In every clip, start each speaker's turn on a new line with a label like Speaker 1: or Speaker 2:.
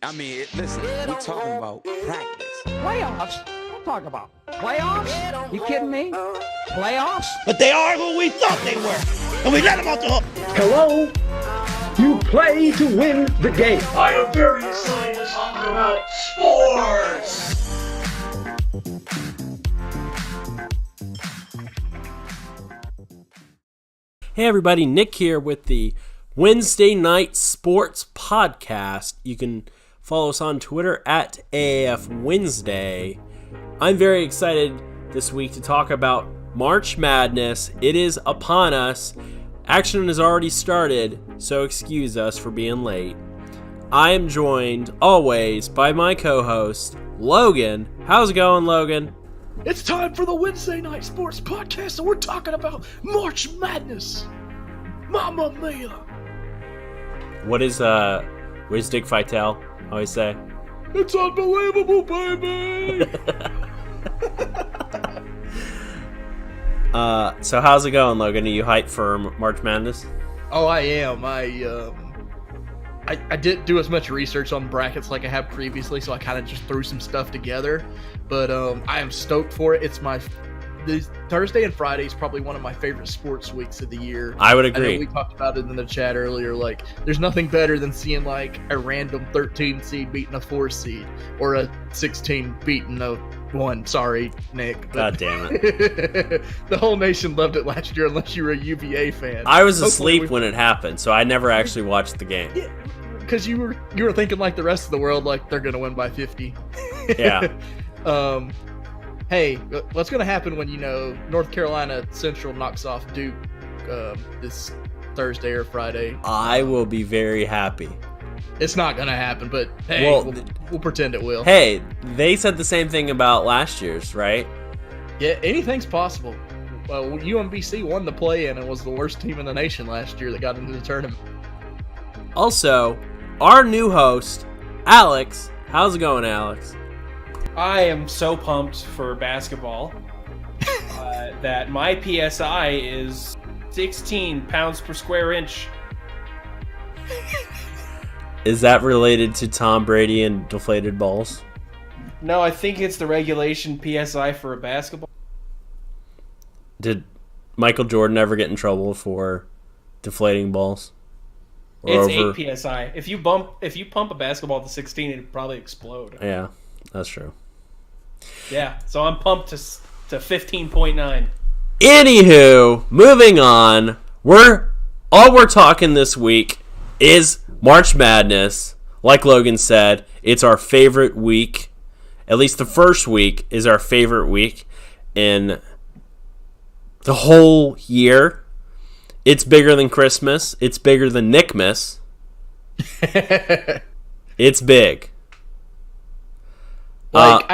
Speaker 1: I mean, listen, we're talking about practice.
Speaker 2: Playoffs? Don't talk about playoffs. You kidding me? Playoffs?
Speaker 3: But they are who we thought they were, and we let them off the hook.
Speaker 4: Hello? You play to win the game.
Speaker 5: I am very excited to talk about sports!
Speaker 6: Hey everybody, Nick here with the Wednesday Night Sports Podcast. You can follow us on Twitter at AAF Wednesday. I'm very excited this week to talk about March Madness. It is upon us. Action has already started, so excuse us for being late. I am joined always by my co-host, Logan. How's it going, Logan?
Speaker 5: It's time for the Wednesday Night Sports Podcast, and we're talking about March Madness. Mamma mia!
Speaker 6: What is Dick Vitale always say?
Speaker 5: It's unbelievable, baby!
Speaker 6: So how's it going, Logan? Are you hyped for March Madness?
Speaker 5: Oh, I am. I didn't do as much research on brackets like I have previously, so I kind of just threw some stuff together. But I am stoked for it. It's this Thursday and Friday is probably one of my favorite sports weeks of the year.
Speaker 6: I would agree.
Speaker 5: I know we talked about it in the chat earlier. Like, there's nothing better than seeing like a random 13 seed beating a 4 seed, or a 16 beating a 1. Sorry, Nick.
Speaker 6: God damn it.
Speaker 5: The whole nation loved it last year, unless you were a UVA fan.
Speaker 6: I was asleep when it happened, so I never actually watched the game.
Speaker 5: Yeah, because you were thinking like the rest of the world, like they're gonna win by 50.
Speaker 6: Yeah.
Speaker 5: Hey, what's gonna happen when North Carolina Central knocks off Duke this Thursday or Friday?
Speaker 6: I will be very happy.
Speaker 5: It's not gonna happen, but hey, we'll pretend it will.
Speaker 6: Hey, they said the same thing about last year's, right?
Speaker 5: Yeah, anything's possible. Well, UMBC won the play-in and was the worst team in the nation last year that got into the tournament.
Speaker 6: Also, our new host, Alex. How's it going, Alex?
Speaker 7: I am so pumped for basketball that my PSI is 16 pounds per square inch.
Speaker 6: Is that related to Tom Brady and deflated balls?
Speaker 7: No, I think it's the regulation PSI for a basketball.
Speaker 6: Did Michael Jordan ever get in trouble for deflating balls?
Speaker 7: It's 8 PSI. If you pump a basketball to 16, it'd probably explode.
Speaker 6: Yeah, that's true.
Speaker 7: Yeah, so I'm pumped to 15.9.
Speaker 6: Anywho, moving on. We're talking this week is March Madness. Like Logan said, it's our favorite week. At least the first week is our favorite week in the whole year. It's bigger than Christmas. It's bigger than Nickmas. It's big.
Speaker 5: Like,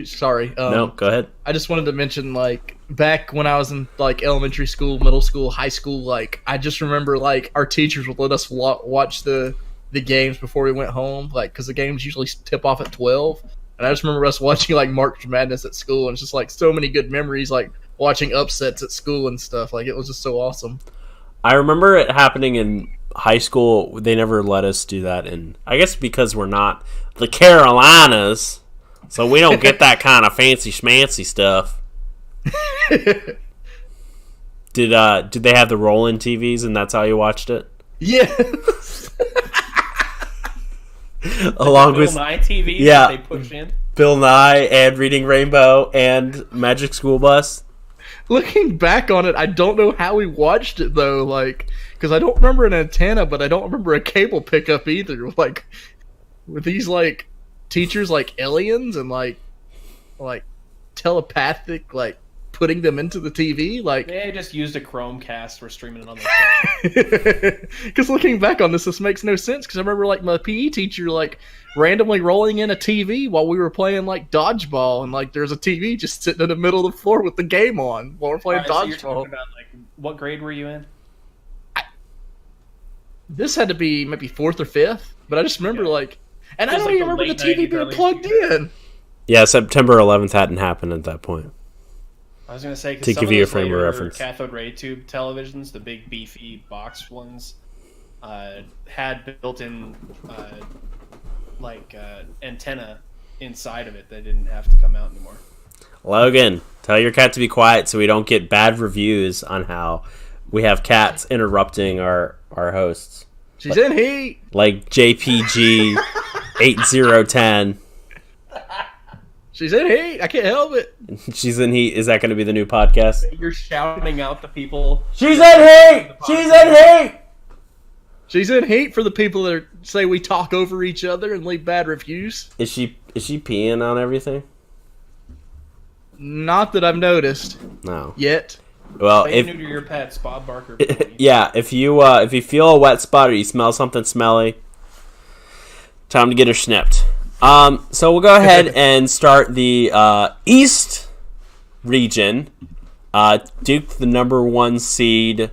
Speaker 5: sorry.
Speaker 6: No, go ahead.
Speaker 5: I just wanted to mention, like, back when I was in, like, elementary school, middle school, high school, like, I just remember, like, our teachers would let us watch the games before we went home, like, because the games usually tip off at 12. And I just remember us watching, like, March Madness at school, and it's just, like, so many good memories, like, watching upsets at school and stuff. Like, it was just so awesome.
Speaker 6: I remember it happening in high school. They never let us do that, and I guess because we're not the Carolinas, so we don't get that kind of fancy schmancy stuff. Did they have the roll-in TVs, and that's how you watched it?
Speaker 5: Yes.
Speaker 6: Along
Speaker 7: Bill
Speaker 6: with
Speaker 7: Nye TVs
Speaker 6: yeah,
Speaker 7: that they push in.
Speaker 6: Bill Nye and Reading Rainbow and Magic School Bus.
Speaker 5: Looking back on it, I don't know how we watched it, though, like, because I don't remember an antenna, but I don't remember a cable pickup either. Like, with these, like, teachers, like, aliens and, like telepathic, like, putting them into the TV, like...
Speaker 7: They just used a Chromecast for streaming it on their
Speaker 5: Because looking back on this makes no sense, because I remember, like, my PE teacher, like, randomly rolling in a TV while we were playing, like, dodgeball, and, like, there's a TV just sitting in the middle of the floor with the game on while we're playing
Speaker 7: so
Speaker 5: dodgeball.
Speaker 7: you're talking about, like, what grade were you in?
Speaker 5: This had to be maybe 4th or 5th, but I just remember, like... And I don't
Speaker 7: like
Speaker 5: even
Speaker 7: the
Speaker 5: remember the
Speaker 7: late
Speaker 5: TV
Speaker 7: 90s,
Speaker 5: being
Speaker 7: early
Speaker 5: plugged
Speaker 7: 2000s.
Speaker 5: in.
Speaker 6: Yeah, September 11th hadn't happened at that point.
Speaker 7: I was going to say,
Speaker 6: To
Speaker 7: because some
Speaker 6: give
Speaker 7: of
Speaker 6: you a
Speaker 7: those
Speaker 6: frame of
Speaker 7: later
Speaker 6: reference.
Speaker 7: cathode ray tube televisions, the big beefy box ones, had built-in antenna inside of it that didn't have to come out anymore.
Speaker 6: Logan, tell your cat to be quiet so we don't get bad reviews on how we have cats interrupting our hosts.
Speaker 5: She's in heat.
Speaker 6: Like JPG 8010.
Speaker 5: She's in heat. I can't help it.
Speaker 6: She's in heat. Is that going to be the new podcast?
Speaker 7: You're shouting out the people.
Speaker 6: She's in heat. She's in heat.
Speaker 5: She's in heat for the people that say we talk over each other and leave bad reviews.
Speaker 6: Is she peeing on everything?
Speaker 5: Not that I've noticed.
Speaker 6: No.
Speaker 5: Yet.
Speaker 6: Well,
Speaker 7: If neuter your pets, Bob Barker.
Speaker 6: yeah, if you feel a wet spot or you smell something smelly, time to get her snipped. So we'll go ahead and start the East region. Duke, the number 1 seed.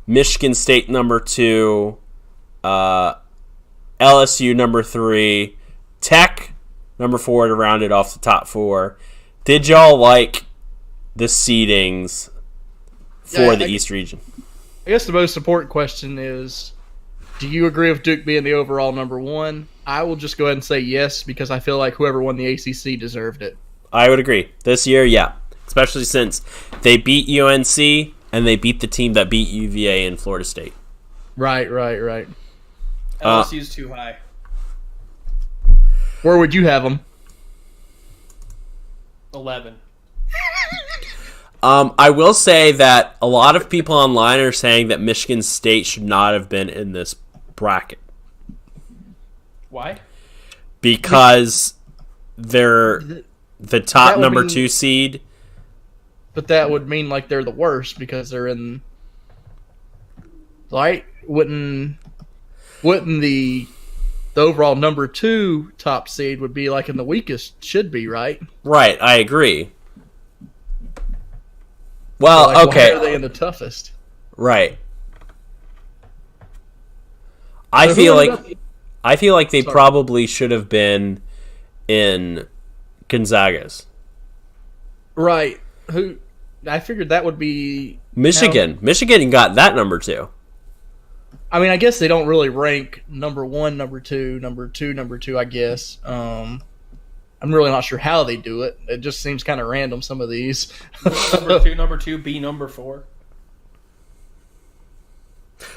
Speaker 6: Michigan State, number 2. LSU, number 3. Tech, number 4 to round it off the top 4. Did y'all like the seedings for the East region?
Speaker 5: I guess the most important question is, do you agree with Duke being the overall number 1? I will just go ahead and say yes, because I feel like whoever won the ACC deserved it.
Speaker 6: I would agree. This year, yeah. Especially since they beat UNC and they beat the team that beat UVA in Florida State.
Speaker 5: Right.
Speaker 7: LSU's too high.
Speaker 5: Where would you have them?
Speaker 7: 11.
Speaker 6: I will say that a lot of people online are saying that Michigan State should not have been in this bracket.
Speaker 7: Why?
Speaker 6: Because they're the top number 2 seed.
Speaker 5: But that would mean like they're the worst because they're in. Like, wouldn't the overall number 2 top seed would be like in the weakest? Should be, right?
Speaker 6: Right, I agree. Well,
Speaker 5: like,
Speaker 6: okay.
Speaker 5: Why are they in the toughest?
Speaker 6: Right. I feel like they probably should have been in Gonzaga's.
Speaker 5: Right. I figured that would be
Speaker 6: Michigan. Michigan got that number 2.
Speaker 5: I mean, I guess they don't really rank number 1, number 2, number 2, number 2, I guess. I'm really not sure how they do it. It just seems kind of random, some of these.
Speaker 7: number 2, B number 4.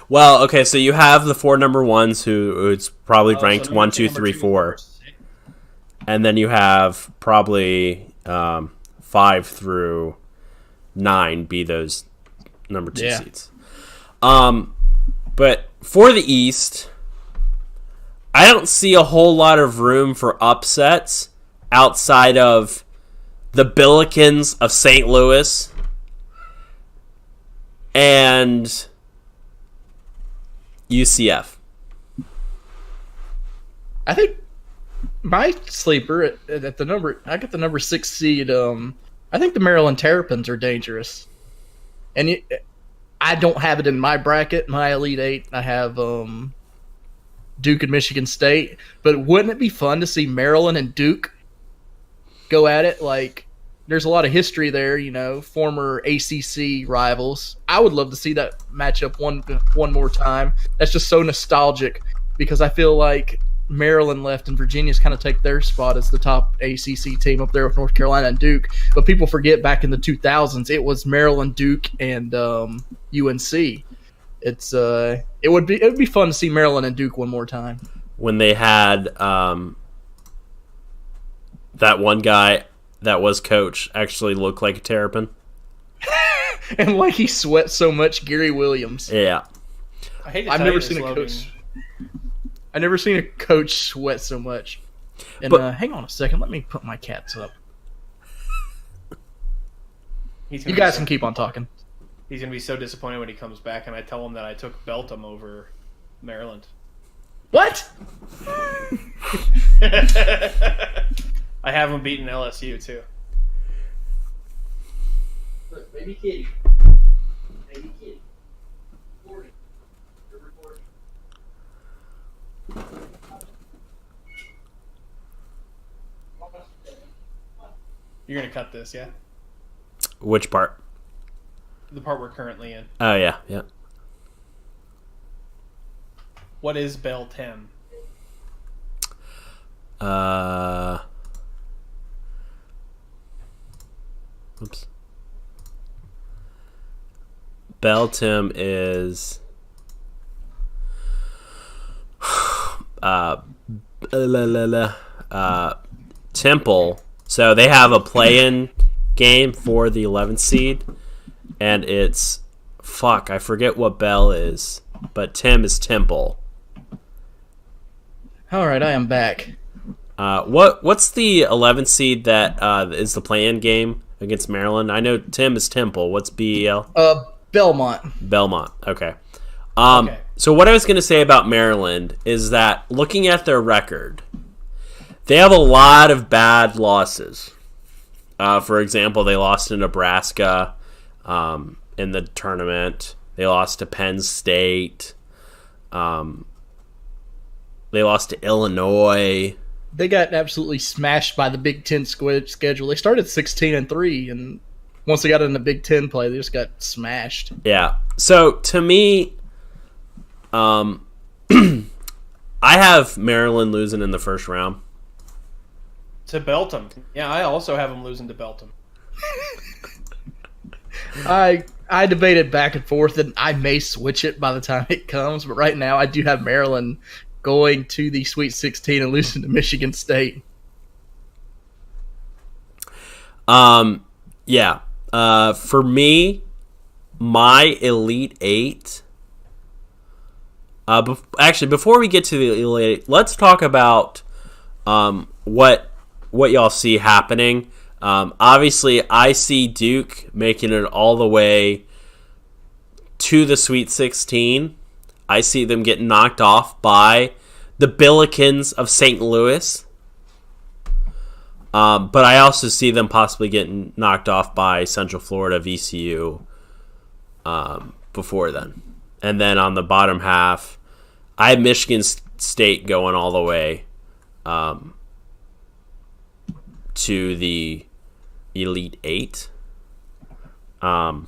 Speaker 6: Well, okay, so you have the 4 number 1s who it's probably ranked 1, 2, 3, 4. And then you have probably 5 through 9 be those number 2 seeds. But for the East, I don't see a whole lot of room for upsets outside of the Billikens of St. Louis and UCF.
Speaker 5: I think my sleeper at the number, I got the number 6 seed. I think the Maryland Terrapins are dangerous, and I don't have it in my bracket, my Elite 8. I have Duke and Michigan State, but wouldn't it be fun to see Maryland and Duke go at it? Like, there's a lot of history there, former ACC rivals. I would love to see that matchup one more time. That's just so nostalgic because I feel like Maryland left and Virginia's kind of take their spot as the top ACC team up there with North Carolina and Duke. But people forget back in the 2000s, it was Maryland, Duke, and UNC. It would be fun to see Maryland and Duke one more time.
Speaker 6: When they had that one guy that was coach actually look like a terrapin.
Speaker 5: And like he sweats so much, Gary Williams.
Speaker 6: Yeah.
Speaker 5: I've never seen a coach. I've never seen a coach sweat so much. And hang on a second, let me put my cats up. You guys can keep on talking.
Speaker 7: He's gonna be so disappointed when he comes back, and I tell him that I took Beltham over Maryland.
Speaker 5: What?
Speaker 7: I have him beating LSU too.
Speaker 5: Look, baby kitty. Baby kitty. 40. You're recording.
Speaker 7: You're gonna cut this, yeah?
Speaker 6: Which part?
Speaker 7: The part we're currently in.
Speaker 6: Oh, yeah.
Speaker 7: What is Beltem?
Speaker 6: Oops. Beltem is Temple. So they have a play-in game for the 11th seed, and it's I forget what Bell is, but Tim is Temple.
Speaker 5: All right, I am back.
Speaker 6: What's the 11th seed that is the play-in game against Maryland? I know Tim is Temple. What's BEL?
Speaker 5: Belmont.
Speaker 6: Okay.
Speaker 7: Okay.
Speaker 6: So what I was going to say about Maryland is that looking at their record, they have a lot of bad losses. For example, they lost to Nebraska in the tournament. They lost to Penn State. They lost to Illinois.
Speaker 5: They got absolutely smashed by the Big Ten schedule. They started 16-3, and once they got in the Big Ten play, they just got smashed.
Speaker 6: Yeah. So to me, I have Maryland losing in the first round.
Speaker 7: To Beltem. Yeah, I also have them losing to Beltem.
Speaker 5: I debated back and forth, and I may switch it by the time it comes, but right now I do have Maryland going to the Sweet 16 and losing to Michigan State.
Speaker 6: Yeah. For me, my Elite Eight. Actually, before we get to the Elite Eight, let's talk about what y'all see happening. Obviously, I see Duke making it all the way to the Sweet 16. I see them getting knocked off by the Billikens of St. Louis. But I also see them possibly getting knocked off by Central Florida, VCU, before then. And then on the bottom half, I have Michigan State going all the way to the Elite Eight.
Speaker 7: I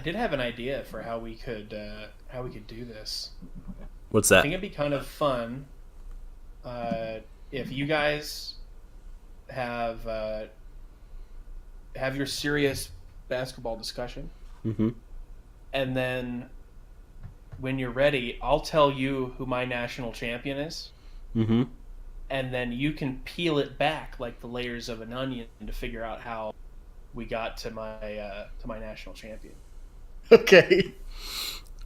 Speaker 7: did have an idea for how we could do this.
Speaker 6: What's
Speaker 7: I
Speaker 6: that?
Speaker 7: think it'd be kind of fun if you guys have your serious basketball discussion,
Speaker 6: Mm-hmm.
Speaker 7: and then when you're ready, I'll tell you who my national champion is,
Speaker 6: Mm-hmm.
Speaker 7: and then you can peel it back like the layers of an onion to figure out how we got to my national champion.
Speaker 5: Okay.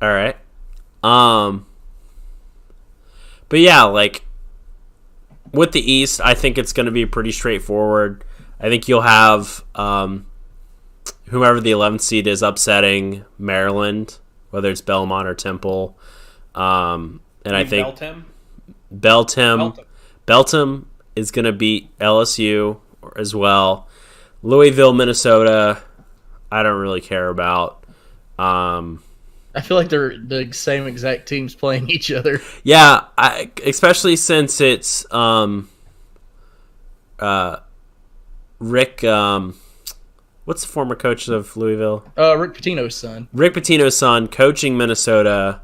Speaker 6: All right. But yeah, like with the East, I think it's going to be pretty straightforward. I think you'll have whomever the 11th seed is upsetting Maryland, whether it's Belmont or Temple. And I think Beltem is going to beat LSU as well. Louisville, Minnesota, I don't really care about.
Speaker 5: I feel like they're the same exact teams playing each other.
Speaker 6: Yeah, especially since it's Rick. What's the former coach of Louisville?
Speaker 5: Rick Pitino's son.
Speaker 6: Rick Pitino's son coaching Minnesota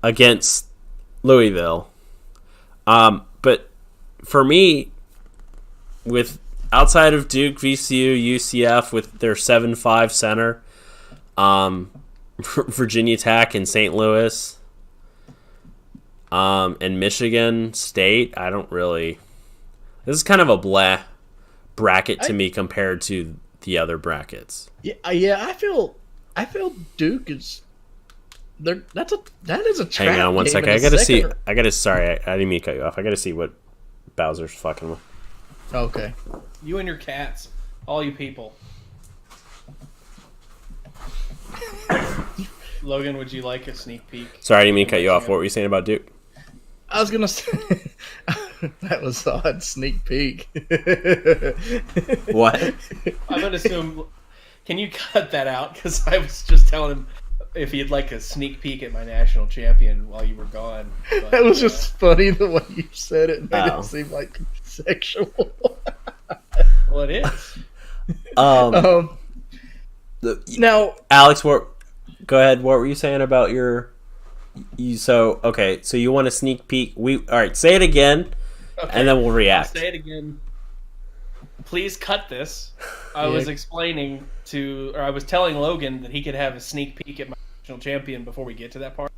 Speaker 6: against Louisville. But for me, with outside of Duke, VCU, UCF with their 7-5 center, Virginia Tech and St. Louis, and Michigan State, I don't really. This is kind of a blah bracket to me compared to the other brackets.
Speaker 5: Yeah. I feel Duke is. That is a trap.
Speaker 6: Hang on one
Speaker 5: game
Speaker 6: second.
Speaker 5: in
Speaker 6: I
Speaker 5: the
Speaker 6: gotta see.
Speaker 5: second-
Speaker 6: I gotta. Sorry, I didn't mean to cut you off. I gotta see what Bowser's fucking with.
Speaker 5: Okay.
Speaker 7: You and your cats, all you people. Logan, would you like a sneak peek?
Speaker 6: Sorry, I didn't mean to cut you off. What were you saying about Duke?
Speaker 5: I was gonna say that was an odd sneak peek.
Speaker 6: What?
Speaker 7: I'm gonna assume. Can you cut that out? Because I was just telling him if he'd like a sneak peek at my national champion while you were gone. But,
Speaker 5: That was just funny the way you said it. Made
Speaker 6: Oh.
Speaker 5: it seem like sexual.
Speaker 7: well, it is.
Speaker 5: Now,
Speaker 6: Alex, what? Go ahead. What were you saying about your So you want a sneak peek? All right, say it again, and then we'll react.
Speaker 7: I'll say it again. Please cut this. I was I was telling Logan that he could have a sneak peek at my national champion before we get to that part.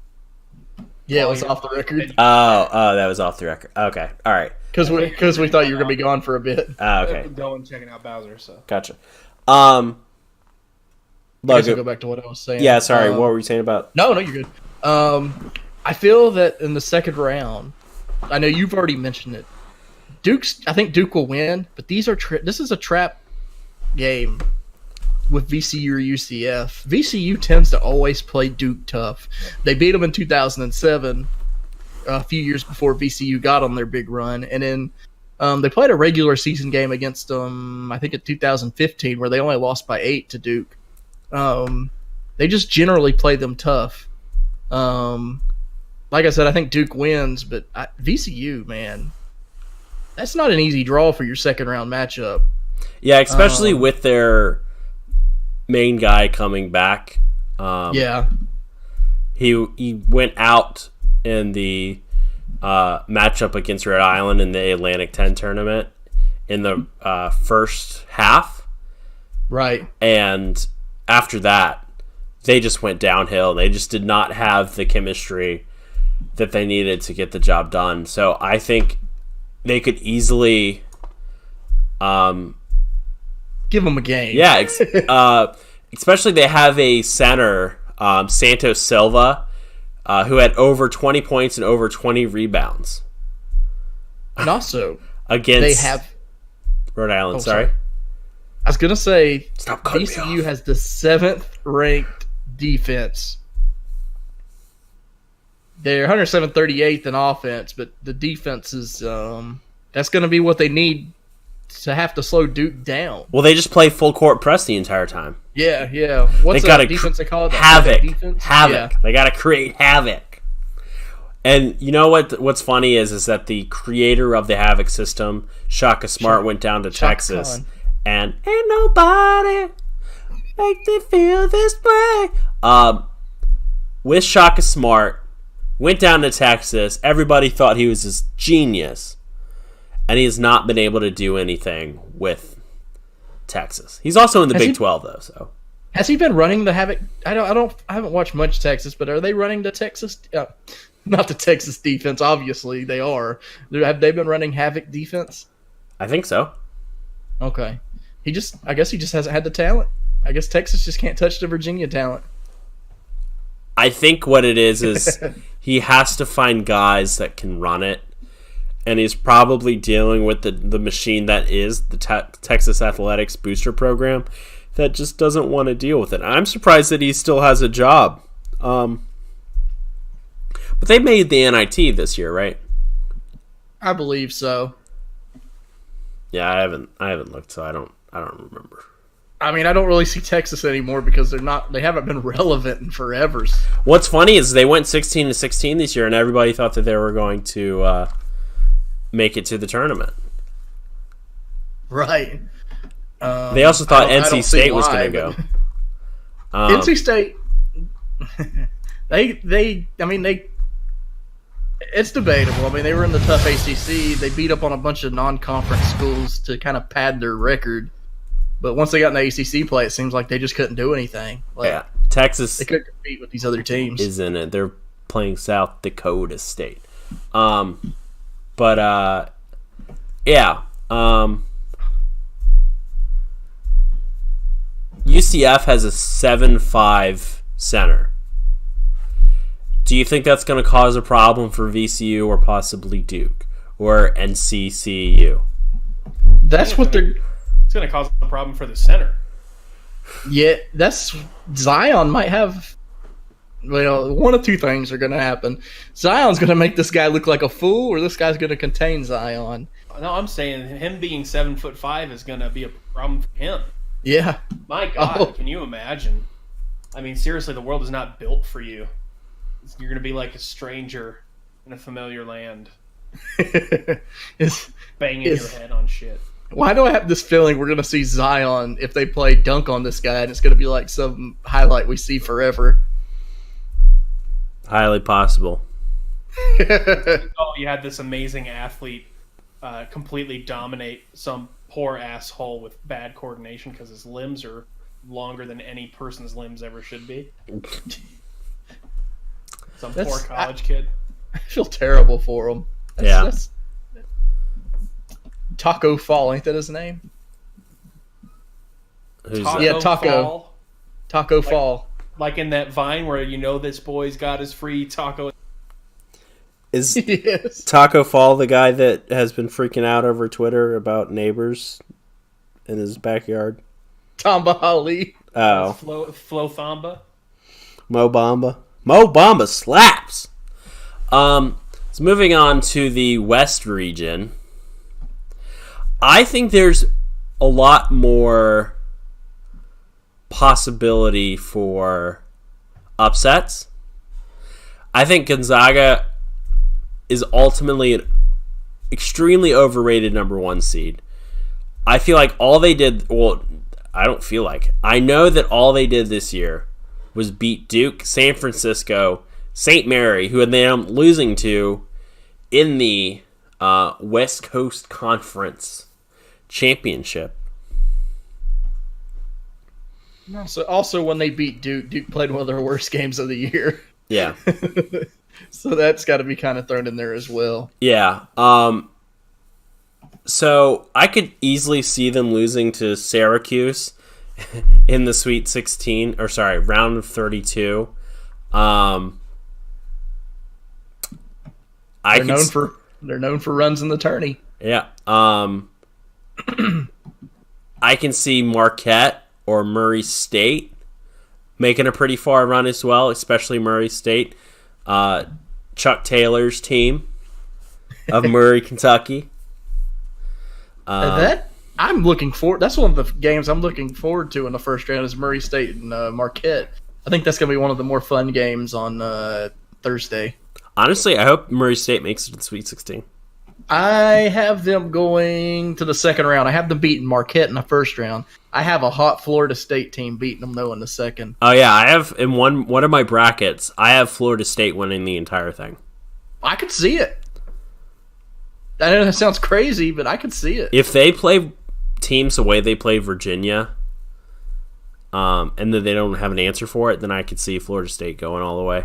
Speaker 5: Yeah, it was off the record.
Speaker 6: Oh, that was off the record. Okay, all right.
Speaker 5: Because we thought you were gonna be gone for a bit.
Speaker 6: Okay.
Speaker 7: Going checking out Bowser. So
Speaker 6: Gotcha.
Speaker 5: I guess I'll go back to what I was saying.
Speaker 6: Yeah, sorry. What were you saying about?
Speaker 5: No, you're good. I feel that in the second round, I know you've already mentioned it. I think Duke will win, but this is a trap game with VCU or UCF. VCU tends to always play Duke tough. They beat them in 2007, a few years before VCU got on their big run, and then they played a regular season game against them, I think in 2015, where they only lost by 8 to Duke. They just generally play them tough. Like I said, I think Duke wins, but VCU, man, that's not an easy draw for your second round matchup.
Speaker 6: Yeah, especially with their main guy coming back.
Speaker 5: Yeah,
Speaker 6: he went out in the matchup against Rhode Island in the Atlantic 10 tournament in the first half.
Speaker 5: Right.
Speaker 6: And after that, they just went downhill. They just did not have the chemistry that they needed to get the job done. So I think they could easily
Speaker 5: give them a game.
Speaker 6: Yeah, especially they have a center, Santos Silva, who had over 20 points and over 20 rebounds.
Speaker 5: And also,
Speaker 6: against
Speaker 5: they have
Speaker 6: Rhode Island. Sorry.
Speaker 5: I was gonna say
Speaker 6: Stop cutting
Speaker 5: VCU has the 7th ranked defense. They're 138th in offense, but the defense is that's going to be what they need to have to slow Duke down.
Speaker 6: Well, they just play full court press the entire time.
Speaker 5: Yeah. What's the defense they call it?
Speaker 6: Havoc.
Speaker 5: Defense?
Speaker 6: Havoc.
Speaker 5: Yeah.
Speaker 6: They got to create havoc. And you know what's funny is that the creator of the Havoc system, Shaka Smart, went down to Texas, and ain't nobody make me feel this way. With Shaka Smart, went down to Texas. Everybody thought he was this genius, and he has not been able to do anything with Texas. He's also in the Big 12 though. So
Speaker 5: has he been running the Havoc? I haven't watched much Texas, but are they running the Texas? Not the Texas defense. Obviously, they are. Have they been running Havoc defense?
Speaker 6: I think so.
Speaker 5: Okay. I guess he just hasn't had the talent. I guess Texas just can't touch the Virginia talent.
Speaker 6: I think what it is he has to find guys that can run it, and he's probably dealing with the machine that is the Texas Athletics booster program that just doesn't want to deal with it. I'm surprised that he still has a job. But they made the NIT this year, right?
Speaker 5: I believe so.
Speaker 6: Yeah, I haven't looked, so I don't remember.
Speaker 5: I mean, I don't really see Texas anymore because they haven't been relevant in forever.
Speaker 6: What's funny is they went 16-16 this year, and everybody thought that they were going to make it to the tournament.
Speaker 5: Right.
Speaker 6: They also thought NC State was going to go.
Speaker 5: NC State, they it's debatable. I mean, they were in the tough ACC. They beat up on a bunch of non-conference schools to kind of pad their record. But once they got in the ACC play, it seems like they just couldn't do anything.
Speaker 6: Yeah, Texas.
Speaker 5: They couldn't compete with these other teams.
Speaker 6: Is in it. They're playing South Dakota State. UCF has a 7'5" center. Do you think that's going to cause a problem for VCU or possibly Duke or NCCU?
Speaker 5: That's what they're...
Speaker 7: It's going to cause a problem for the center.
Speaker 5: Yeah, Zion might have... one of two things are going to happen. Zion's going to make this guy look like a fool, or this guy's going to contain Zion.
Speaker 7: No, I'm saying him being 7'5" is going to be a problem for him.
Speaker 5: Yeah.
Speaker 7: My God, Can you imagine? I mean, seriously, the world is not built for you. You're going to be like a stranger in a familiar land. Banging your head on shit.
Speaker 5: Why do I have this feeling we're going to see Zion if they play dunk on this guy, and it's going to be like some highlight we see forever?
Speaker 6: Highly possible.
Speaker 7: Oh, you had this amazing athlete completely dominate some poor asshole with bad coordination because his limbs are longer than any person's limbs ever should be. Some poor college kid.
Speaker 5: I feel terrible for him. That's Taco Fall, ain't that his name?
Speaker 7: Fall?
Speaker 5: Taco Fall.
Speaker 7: Like in that Vine where this boy's got his free taco.
Speaker 6: Is
Speaker 5: Yes.
Speaker 6: Taco Fall the guy that has been freaking out over Twitter about neighbors in his backyard?
Speaker 5: Tamba Ali.
Speaker 6: Oh.
Speaker 7: Flo Thamba.
Speaker 6: Mo Bamba. Mo Bamba slaps! So moving on to the West region. I think there's a lot more possibility for upsets. I think Gonzaga is ultimately an extremely overrated number 1 seed. I feel like all they did, I don't feel like, I know that all they did this year was beat Duke, San Francisco, St. Mary, who they ended up losing to in the West Coast Conference Championship.
Speaker 5: So also when they beat Duke, Duke played one of their worst games of the year.
Speaker 6: Yeah.
Speaker 5: So that's got to be kind of thrown in there as well.
Speaker 6: Yeah. So I could easily see them losing to Syracuse in the Sweet 16, or sorry, round of 32.
Speaker 5: They're known for runs in the tourney.
Speaker 6: Yeah. I can see Marquette or Murray State making a pretty far run as well, especially Murray State. Chuck Taylor's team of Murray, Kentucky.
Speaker 5: I'm looking forward. That's one of the games I'm looking forward to in the first round is Murray State and Marquette. I think that's going to be one of the more fun games on Thursday.
Speaker 6: Honestly, I hope Murray State makes it to the Sweet 16.
Speaker 5: I have them going to the second round. I have them beating Marquette in the first round. I have a hot Florida State team beating them, though, in the second.
Speaker 6: Oh, yeah. I have, in one of my brackets, I have Florida State winning the entire thing.
Speaker 5: I could see it. I know that sounds crazy, but I could see it.
Speaker 6: If they play teams the way they play Virginia, and then they don't have an answer for it, then I could see Florida State going all the way.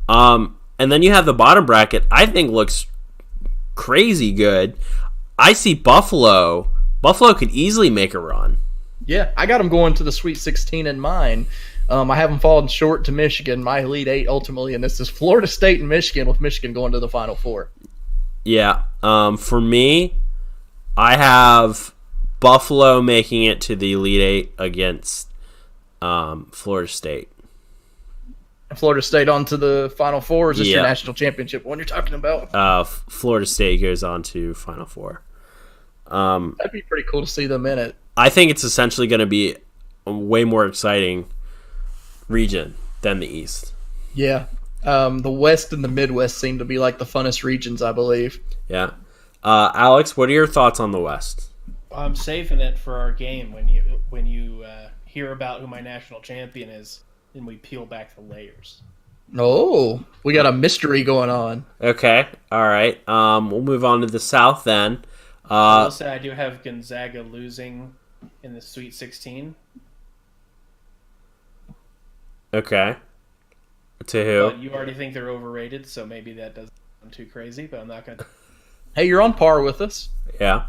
Speaker 6: And then you have the bottom bracket, I think looks crazy good. I see Buffalo. Buffalo could easily make a run.
Speaker 5: Yeah, I got them going to the Sweet 16 in mine. I have them falling short to Michigan, my Elite Eight ultimately, and this is Florida State and Michigan, with Michigan going to the Final Four.
Speaker 6: Yeah, for me, I have Buffalo making it to the Elite Eight against Florida State.
Speaker 5: Florida State on to the Final Four? Or is this your national championship one you're talking about?
Speaker 6: Florida State goes on to Final Four.
Speaker 5: That'd be pretty cool to see them in it.
Speaker 6: I think it's essentially going to be a way more exciting region than the East.
Speaker 5: Yeah. The West and the Midwest seem to be like the funnest regions, I believe.
Speaker 6: Yeah. Alex, what are your thoughts on the West?
Speaker 7: I'm saving it for our game when you hear about who my national champion is, and we peel back the layers.
Speaker 5: Oh, we got a mystery going on.
Speaker 6: Okay. All right. We'll move on to the South then.
Speaker 7: I will say I do have Gonzaga losing in the Sweet 16.
Speaker 6: Okay. To who?
Speaker 7: But you already think they're overrated, so maybe that doesn't sound too crazy, but I'm not going to...
Speaker 5: Hey, you're on par with us.
Speaker 6: Yeah.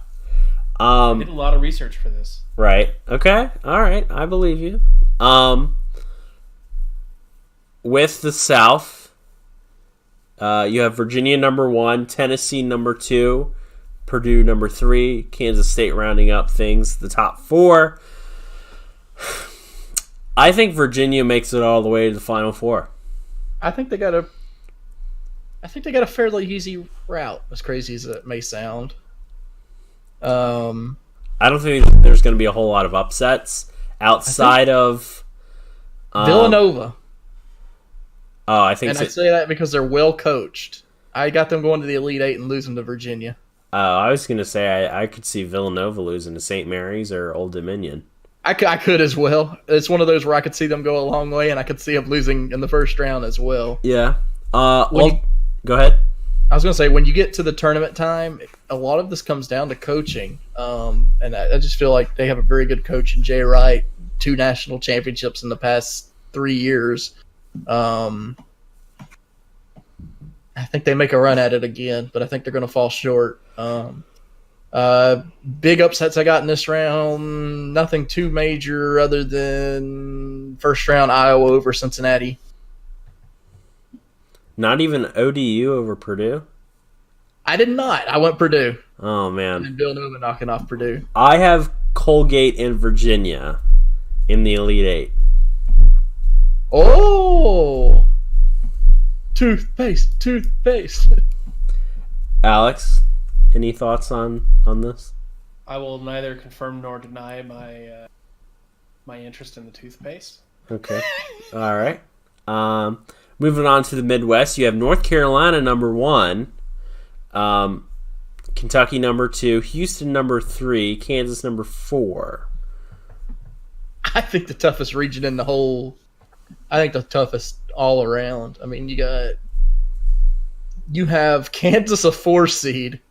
Speaker 7: I did a lot of research for this.
Speaker 6: Right. Okay. All right. I believe you. With the South, you have Virginia number 1, Tennessee number 2, Purdue number 3, Kansas State rounding up things, the top 4. I think Virginia makes it all the way to the Final Four.
Speaker 5: I think they got a fairly easy route, as crazy as it may sound.
Speaker 6: I don't think there's going to be a whole lot of upsets outside of
Speaker 5: Villanova.
Speaker 6: Oh, I think.
Speaker 5: And I say that because they're well coached. I got them going to the Elite Eight and losing to Virginia.
Speaker 6: I was going to say I could see Villanova losing to St. Mary's or Old Dominion.
Speaker 5: I could as well. It's one of those where I could see them go a long way, and I could see them losing in the first round as well.
Speaker 6: Yeah. Go ahead.
Speaker 5: I was going to say, when you get to the tournament time, a lot of this comes down to coaching. And I just feel like they have a very good coach in Jay Wright, 2 national championships in the past 3 years. I think they make a run at it again, but I think they're going to fall short. Big upsets I got in this round, nothing too major other than first round Iowa over Cincinnati.
Speaker 6: Not even ODU over Purdue?
Speaker 5: I did not. I went Purdue.
Speaker 6: Oh, man.
Speaker 5: And Villanova knocking off Purdue.
Speaker 6: I have Colgate and Virginia in the Elite Eight.
Speaker 5: Oh! Toothpaste.
Speaker 6: Alex, any thoughts on this?
Speaker 7: I will neither confirm nor deny my interest in the toothpaste.
Speaker 6: Okay. All right. Moving on to the Midwest, you have North Carolina number 1, Kentucky number 2, Houston number 3, Kansas number 4.
Speaker 5: I think the toughest region in the whole. I think the toughest all around. I mean, you have Kansas a 4 seed.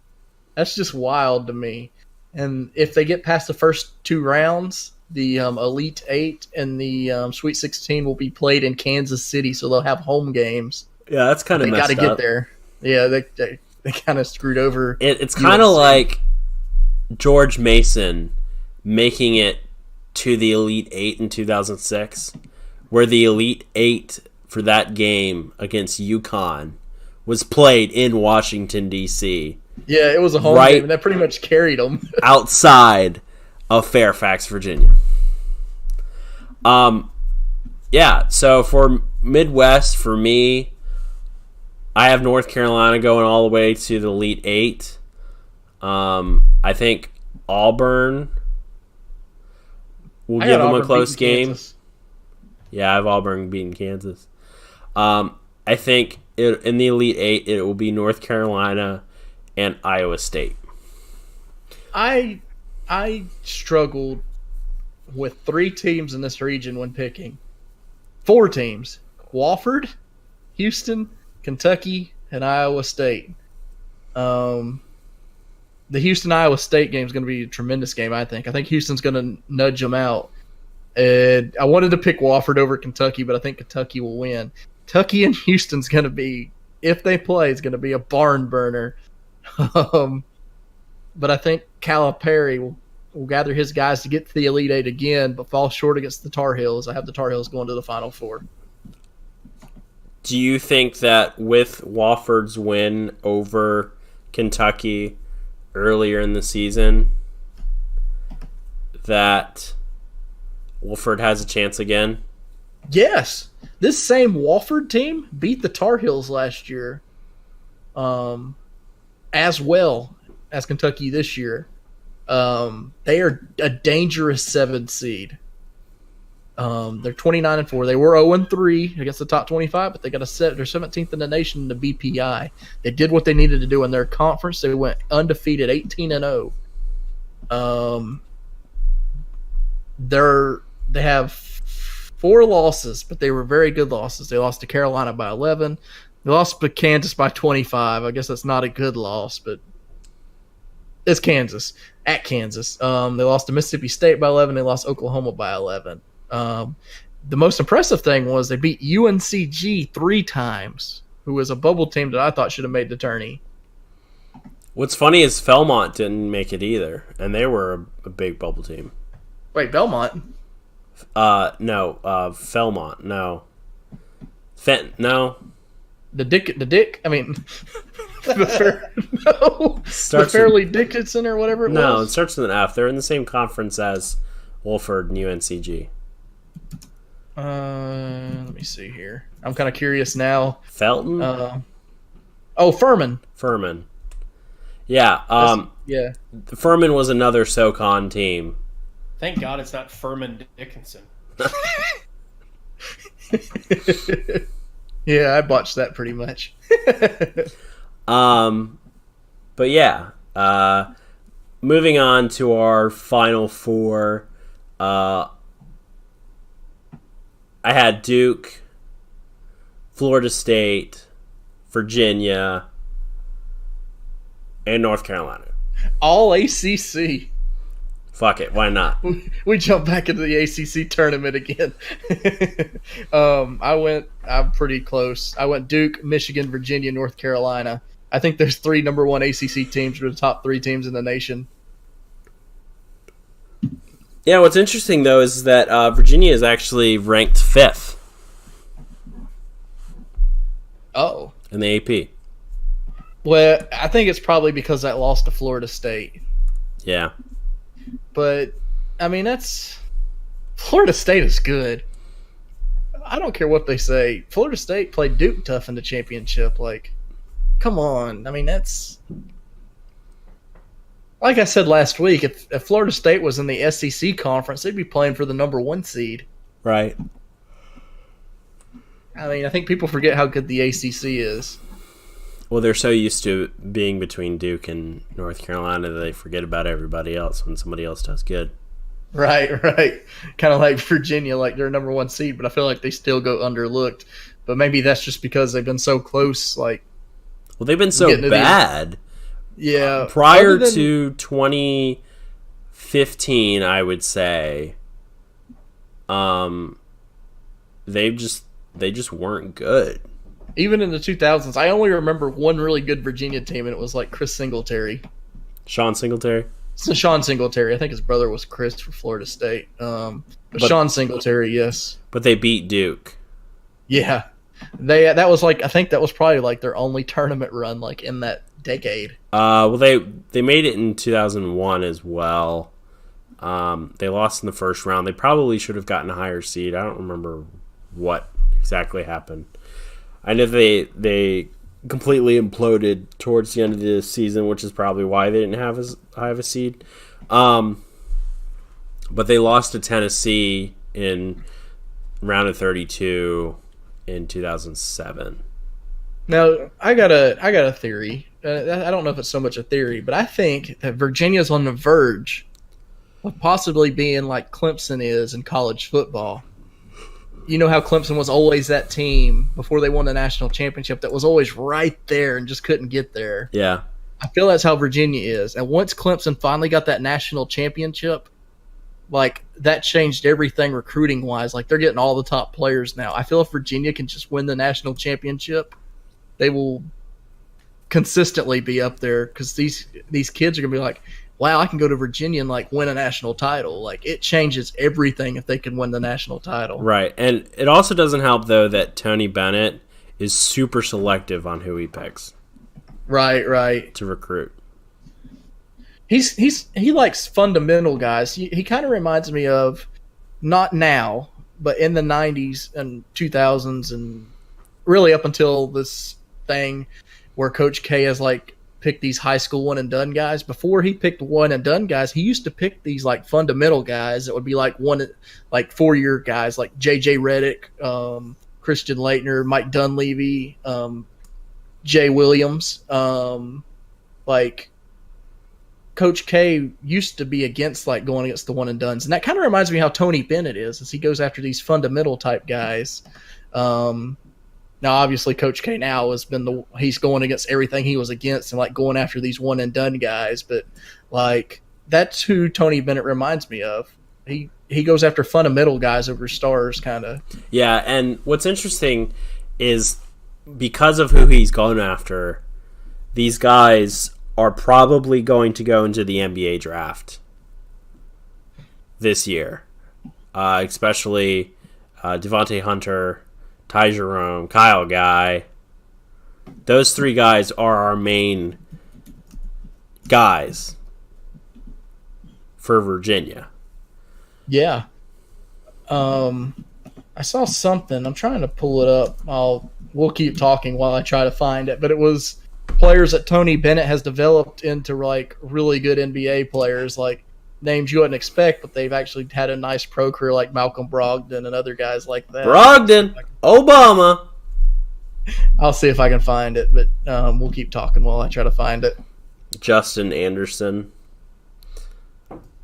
Speaker 5: That's just wild to me. And if they get past the first 2 rounds, the Elite 8 and the Sweet 16 will be played in Kansas City, so they'll have home games.
Speaker 6: Yeah, that's kind of messed up.
Speaker 5: They got to get there. Yeah, they kind of screwed over.
Speaker 6: It's kind of like George Mason making it to the Elite 8 in 2006, where the Elite 8 for that game against UConn was played in Washington, D.C.
Speaker 5: Yeah, it was a home game, and that pretty much carried them.
Speaker 6: outside of Fairfax, Virginia. Yeah, so for Midwest, for me, I have North Carolina going all the way to the Elite 8. I think Auburn will give them a close game. Kansas. Yeah, I have Auburn beating Kansas. I think in the Elite 8, it will be North Carolina and Iowa State.
Speaker 5: I struggled with 3 teams in this region when picking. 4 teams. Wofford, Houston, Kentucky, and Iowa State. The Houston-Iowa State game is going to be a tremendous game, I think. I think Houston's going to nudge them out. And I wanted to pick Wofford over Kentucky, but I think Kentucky will win. Kentucky and Houston's going to be, if they play, it's going to be a barn burner. But I think Calipari will gather his guys to get to the Elite 8 again, but fall short against the Tar Heels. I have the Tar Heels going to the Final Four.
Speaker 6: Do you think that with Wofford's win over Kentucky earlier in the season, that Wofford has a chance again?
Speaker 5: Yes. This same Wofford team beat the Tar Heels last year as well as Kentucky this year. They are a dangerous 7 seed. They're 29-4. They were 0-3 against the top 25, but they got a set. They're 17th in the nation in the BPI. They did what they needed to do in their conference. They went undefeated, 18-0. They have 4 losses, but they were very good losses. They lost to Carolina by 11. They lost to Kansas by 25. I guess that's not a good loss, but it's Kansas. At Kansas. They lost to Mississippi State by 11. They lost Oklahoma by 11. The most impressive thing was they beat UNCG 3 times, who was a bubble team that I thought should have made the tourney.
Speaker 6: What's funny is Belmont didn't make it either, and they were a big bubble team.
Speaker 5: Wait, Belmont?
Speaker 6: No. Belmont, no. Fenton, no.
Speaker 5: The Dick? I mean, the Fairleigh Dickinson or whatever it was?
Speaker 6: No, it starts with an F. They're in the same conference as Wofford and UNCG.
Speaker 5: Let me see here. I'm kind of curious now.
Speaker 6: Felton?
Speaker 5: Furman.
Speaker 6: Furman. Yeah.
Speaker 5: Yeah.
Speaker 6: Furman was another SoCon team.
Speaker 7: Thank God it's not Furman Dickinson.
Speaker 5: Yeah, I botched that pretty much.
Speaker 6: But yeah, moving on to our final 4. I had Duke, Florida State, Virginia, and North Carolina.
Speaker 5: All ACC.
Speaker 6: Fuck it, why not?
Speaker 5: We jump back into the ACC tournament again. I'm pretty close. I went Duke, Michigan, Virginia, North Carolina. I think there's 3 number 1 ACC teams who are the top 3 teams in the nation.
Speaker 6: Yeah, what's interesting, though, is that Virginia is actually ranked 5th.
Speaker 5: Oh.
Speaker 6: In the AP.
Speaker 5: Well, I think it's probably because that lost to Florida State.
Speaker 6: Yeah.
Speaker 5: But, I mean, Florida State is good. I don't care what they say. Florida State played Duke tough in the championship. Like, come on. I mean, that's... Like I said last week, if Florida State was in the SEC conference, they'd be playing for the number 1 seed.
Speaker 6: Right.
Speaker 5: I mean, I think people forget how good the ACC is.
Speaker 6: Well, they're so used to being between Duke and North Carolina that they forget about everybody else when somebody else does good.
Speaker 5: Right. Kind of like Virginia, like they're number 1 seed, but I feel like they still go underlooked. But maybe that's just because they've been so close. Like,
Speaker 6: well, they've been so bad.
Speaker 5: Yeah.
Speaker 6: Prior to 2015, I would say, they just weren't good.
Speaker 5: Even in the 2000s, I only remember one really good Virginia team, and it was like Chris Singletary.
Speaker 6: Sean Singletary?
Speaker 5: So Sean Singletary. I think his brother was Chris for Florida State. But Sean Singletary, yes.
Speaker 6: But they beat Duke.
Speaker 5: Yeah. That was like, I think that was probably like their only tournament run like in that decade.
Speaker 6: Well, they made it in 2001 as well. They lost in the first round. They probably should have gotten a higher seed. I don't remember what exactly happened. I know they completely imploded towards the end of the season, which is probably why they didn't have as high of a seed. But they lost to Tennessee in round of 32 in 2007.
Speaker 5: Now, I got a theory. I don't know if it's so much a theory, but I think that Virginia's on the verge of possibly being like Clemson is in college football. You know how Clemson was always that team before they won the national championship that was always right there and just couldn't get there.
Speaker 6: Yeah.
Speaker 5: I feel that's how Virginia is. And once Clemson finally got that national championship, like that changed everything recruiting-wise. Like they're getting all the top players now. I feel if Virginia can just win the national championship, they will consistently be up there because these kids are going to be like, wow, I can go to Virginia and like win a national title. Like it changes everything if they can win the national title.
Speaker 6: Right. And it also doesn't help though that Tony Bennett is super selective on who he picks.
Speaker 5: Right.
Speaker 6: To recruit.
Speaker 5: He likes fundamental guys. He kind of reminds me of, not now, but in the 90s and 2000s and really up until this thing where Coach K has like pick these high school one and done guys. Before he picked one and done guys, he used to pick these like fundamental guys that would be like 4-year guys like JJ Redick, Christian Leitner, Mike Dunleavy, Jay Williams. Like Coach K used to be against like going against the one and dones, and that kind of reminds me how Tony Bennett is, as he goes after these fundamental type guys. Now, obviously, Coach K now he's going against everything he was against and like going after these one and done guys. But like that's who Tony Bennett reminds me of. He goes after fundamental guys over stars, kind of.
Speaker 6: Yeah, and what's interesting is because of who he's going after, these guys are probably going to go into the NBA draft this year, especially Devontae Hunter, Ty Jerome, Kyle Guy. Those 3 guys are our main guys for Virginia.
Speaker 5: Yeah. I saw something. I'm trying to pull it up. We'll keep talking while I try to find it. But it was players that Tony Bennett has developed into like really good NBA players, like names you wouldn't expect, but they've actually had a nice pro career, like Malcolm Brogdon and other guys like that.
Speaker 6: Brogdon, Obama.
Speaker 5: I'll see if I can find it, but we'll keep talking while I try to find it.
Speaker 6: Justin Anderson.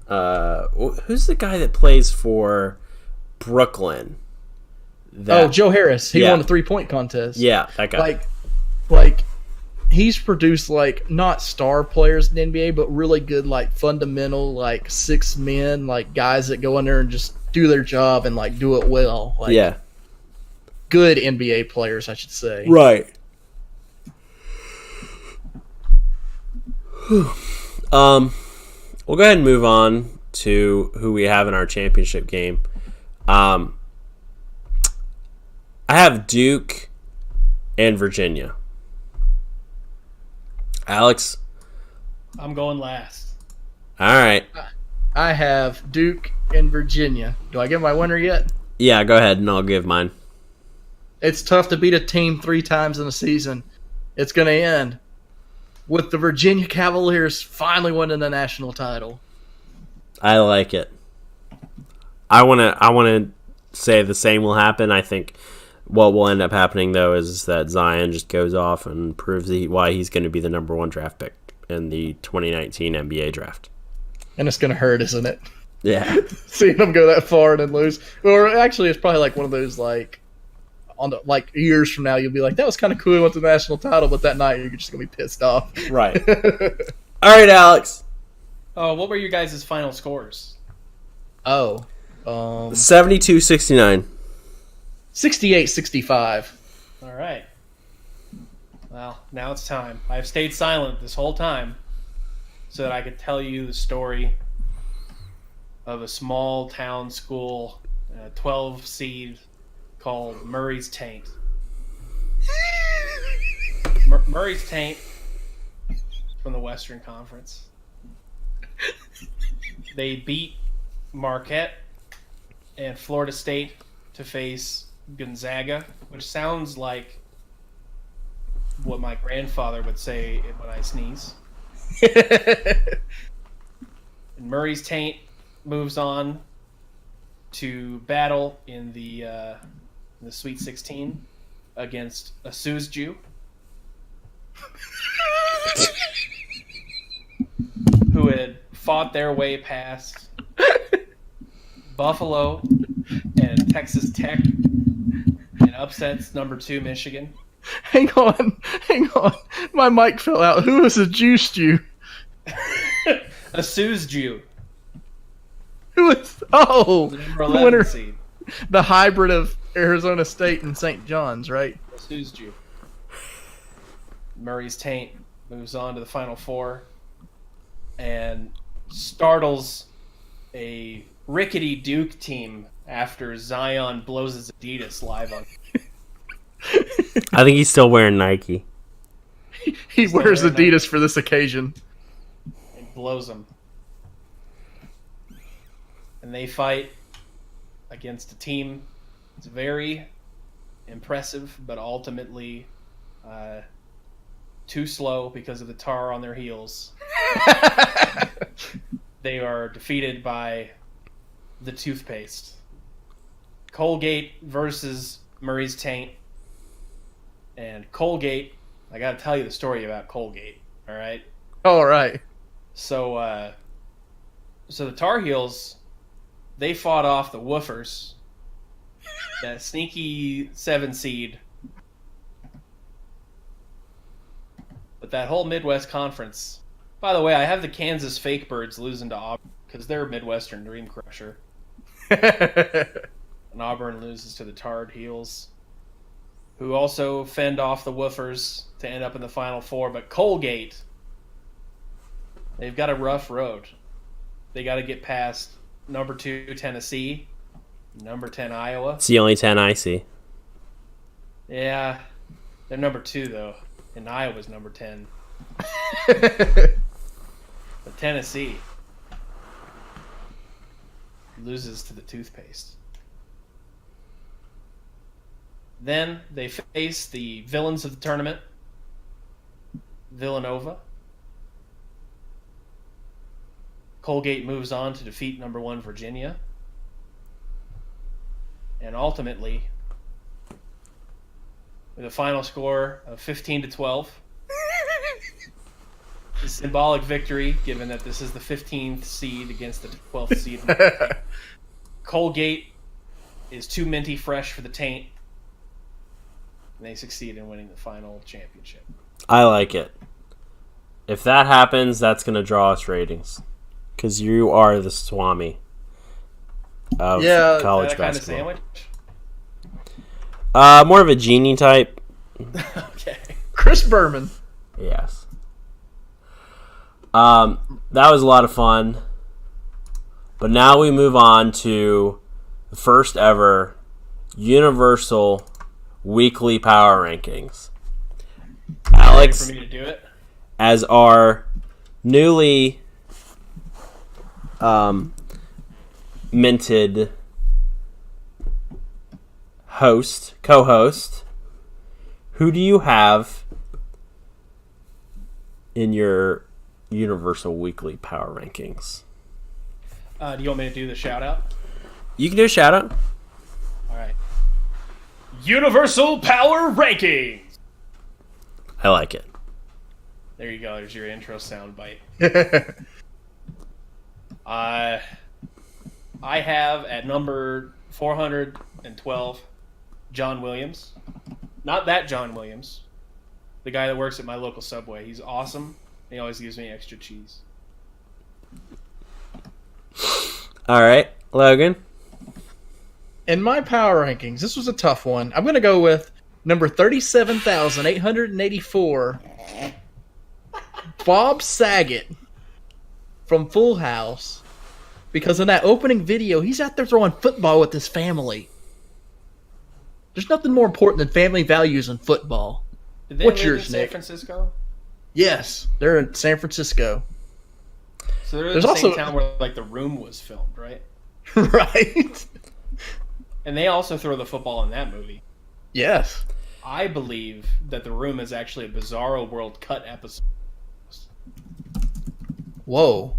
Speaker 6: Who's the guy that plays for Brooklyn?
Speaker 5: Joe Harris. He won the 3-point contest.
Speaker 6: Yeah, that guy.
Speaker 5: Like like he's produced like not star players in the NBA, but really good like fundamental like 6 men, like guys that go in there and just do their job and like do it well. Like,
Speaker 6: Yeah.
Speaker 5: Good NBA players, I should say.
Speaker 6: Right. We'll go ahead and move on to who we have in our championship game. I have Duke and Virginia. Alex?
Speaker 7: I'm going last.
Speaker 6: All right.
Speaker 5: I have Duke and Virginia. Do I give my winner yet?
Speaker 6: Yeah, go ahead and I'll give mine.
Speaker 5: It's tough to beat a team 3 times in a season. It's going to end with the Virginia Cavaliers finally winning the national title.
Speaker 6: I like it. I want to say the same will happen. I think what will end up happening, though, is that Zion just goes off and proves why he's going to be the number 1 draft pick in the 2019 NBA draft.
Speaker 5: And it's going to hurt, isn't it?
Speaker 6: Yeah.
Speaker 5: Seeing them go that far and then lose. Or actually, it's probably like one of those, like, on the, like years from now, you'll be like, that was kind of cool, we went to the national title, but that night you're just going to be pissed off.
Speaker 6: Right. All right, Alex.
Speaker 7: Oh, what were your guys' final scores?
Speaker 6: 72-69.
Speaker 5: 68-65.
Speaker 7: All right. Well, now it's time. I've stayed silent this whole time so that I could tell you the story of a small town school, 12 seed called Murray's Taint. Murray's Taint from the Western Conference. They beat Marquette and Florida State to face Gonzaga, which sounds like what my grandfather would say when I sneeze. And Murray's Taint moves on to battle in the Sweet 16 against a Sue's Jew, who had fought their way past Buffalo and Texas Tech and upsets number 2 Michigan.
Speaker 5: Hang on. My mic fell out. Who was a juice Jew?
Speaker 7: A Sue's Jew.
Speaker 5: Who was? Oh,
Speaker 7: The number
Speaker 5: the
Speaker 7: 11
Speaker 5: winner.
Speaker 7: seed.
Speaker 5: The hybrid of Arizona State and St. John's, right?
Speaker 7: A Sue's Jew. Murray's Taint moves on to the Final Four and startles a rickety Duke team after Zion blows his Adidas live on.
Speaker 6: I think he's still wearing Nike.
Speaker 5: He wears
Speaker 7: wearing
Speaker 5: Adidas for this occasion.
Speaker 7: And blows them. And they fight against a team that's very impressive, but ultimately too slow because of the tar on their heels. They are defeated by the toothpaste. Colgate versus Murray's Taint. And Colgate, I got to tell you the story about Colgate, all right?
Speaker 5: All right.
Speaker 7: So the Tar Heels, they fought off the Woofers, that sneaky 7 seed. But that whole Midwest Conference. By the way, I have the Kansas Fake Birds losing to Auburn because they're a Midwestern dream crusher. And Auburn loses to the Tarred Heels, who also fend off the Woofers to end up in the Final Four. But Colgate, they've got a rough road. They got to get past number 2 Tennessee, number 10 Iowa.
Speaker 6: It's the only 10 I see.
Speaker 7: Yeah, they're number 2 though, and Iowa's number 10. But Tennessee loses to the toothpaste. Then they face the villains of the tournament, Villanova. Colgate moves on to defeat number 1 Virginia. And ultimately, with a final score of 15-12, a symbolic victory, given that this is the 15th seed against the 12th seed. Colgate is too minty fresh for the Taint. and they succeed in winning the final championship.
Speaker 6: I like it. If that happens, that's going to draw us ratings. Because you are the Swami of college
Speaker 7: that kind of
Speaker 6: basketball.
Speaker 7: sandwich?
Speaker 6: More of a genie type.
Speaker 7: Okay.
Speaker 5: Chris Berman.
Speaker 6: Yes. That was a lot of fun. But now we move on to the first ever Universal Weekly Power Rankings. Alex,
Speaker 7: For me to do it?
Speaker 6: as our newly minted co-host, who do you have in your Universal Weekly Power Rankings?
Speaker 7: Do you want me to do the shout out?
Speaker 6: You can do a shout out.
Speaker 7: All right. Universal Power Rankings.
Speaker 6: I like it.
Speaker 7: There you go. There's your intro soundbite. I have at number 412 John Williams. Not that John Williams. The guy that works at my local Subway. He's awesome. He always gives me extra cheese.
Speaker 6: All right, Logan.
Speaker 5: In my power rankings, this was a tough one. I'm going to go with number 37,884, Bob Saget from Full House. Because in that opening video, he's out there throwing football with his family. There's nothing more important than family values in football.
Speaker 7: Did they
Speaker 5: What's
Speaker 7: live
Speaker 5: yours,
Speaker 7: in San
Speaker 5: Nick?
Speaker 7: Francisco?
Speaker 5: Yes, they're in San Francisco.
Speaker 7: So they're in
Speaker 5: There's
Speaker 7: the
Speaker 5: also-
Speaker 7: same town where like The Room was filmed, right?
Speaker 5: Right?
Speaker 7: And they also throw the football in that movie.
Speaker 5: Yes.
Speaker 7: I believe that The Room is actually a Bizarro World cut episode.
Speaker 5: Whoa.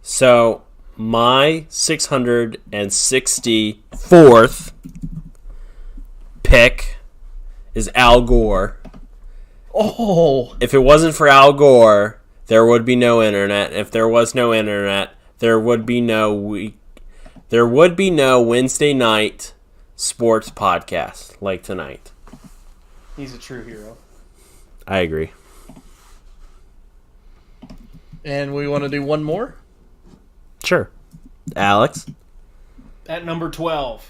Speaker 6: So, my 664th pick is Al Gore.
Speaker 5: Oh.
Speaker 6: If it wasn't for Al Gore, there would be no internet. If there was no internet, there would be no Wednesday night sports podcast like tonight.
Speaker 7: He's a true hero.
Speaker 6: I agree.
Speaker 5: And we want to do one more?
Speaker 6: Sure. Alex?
Speaker 7: At number 12.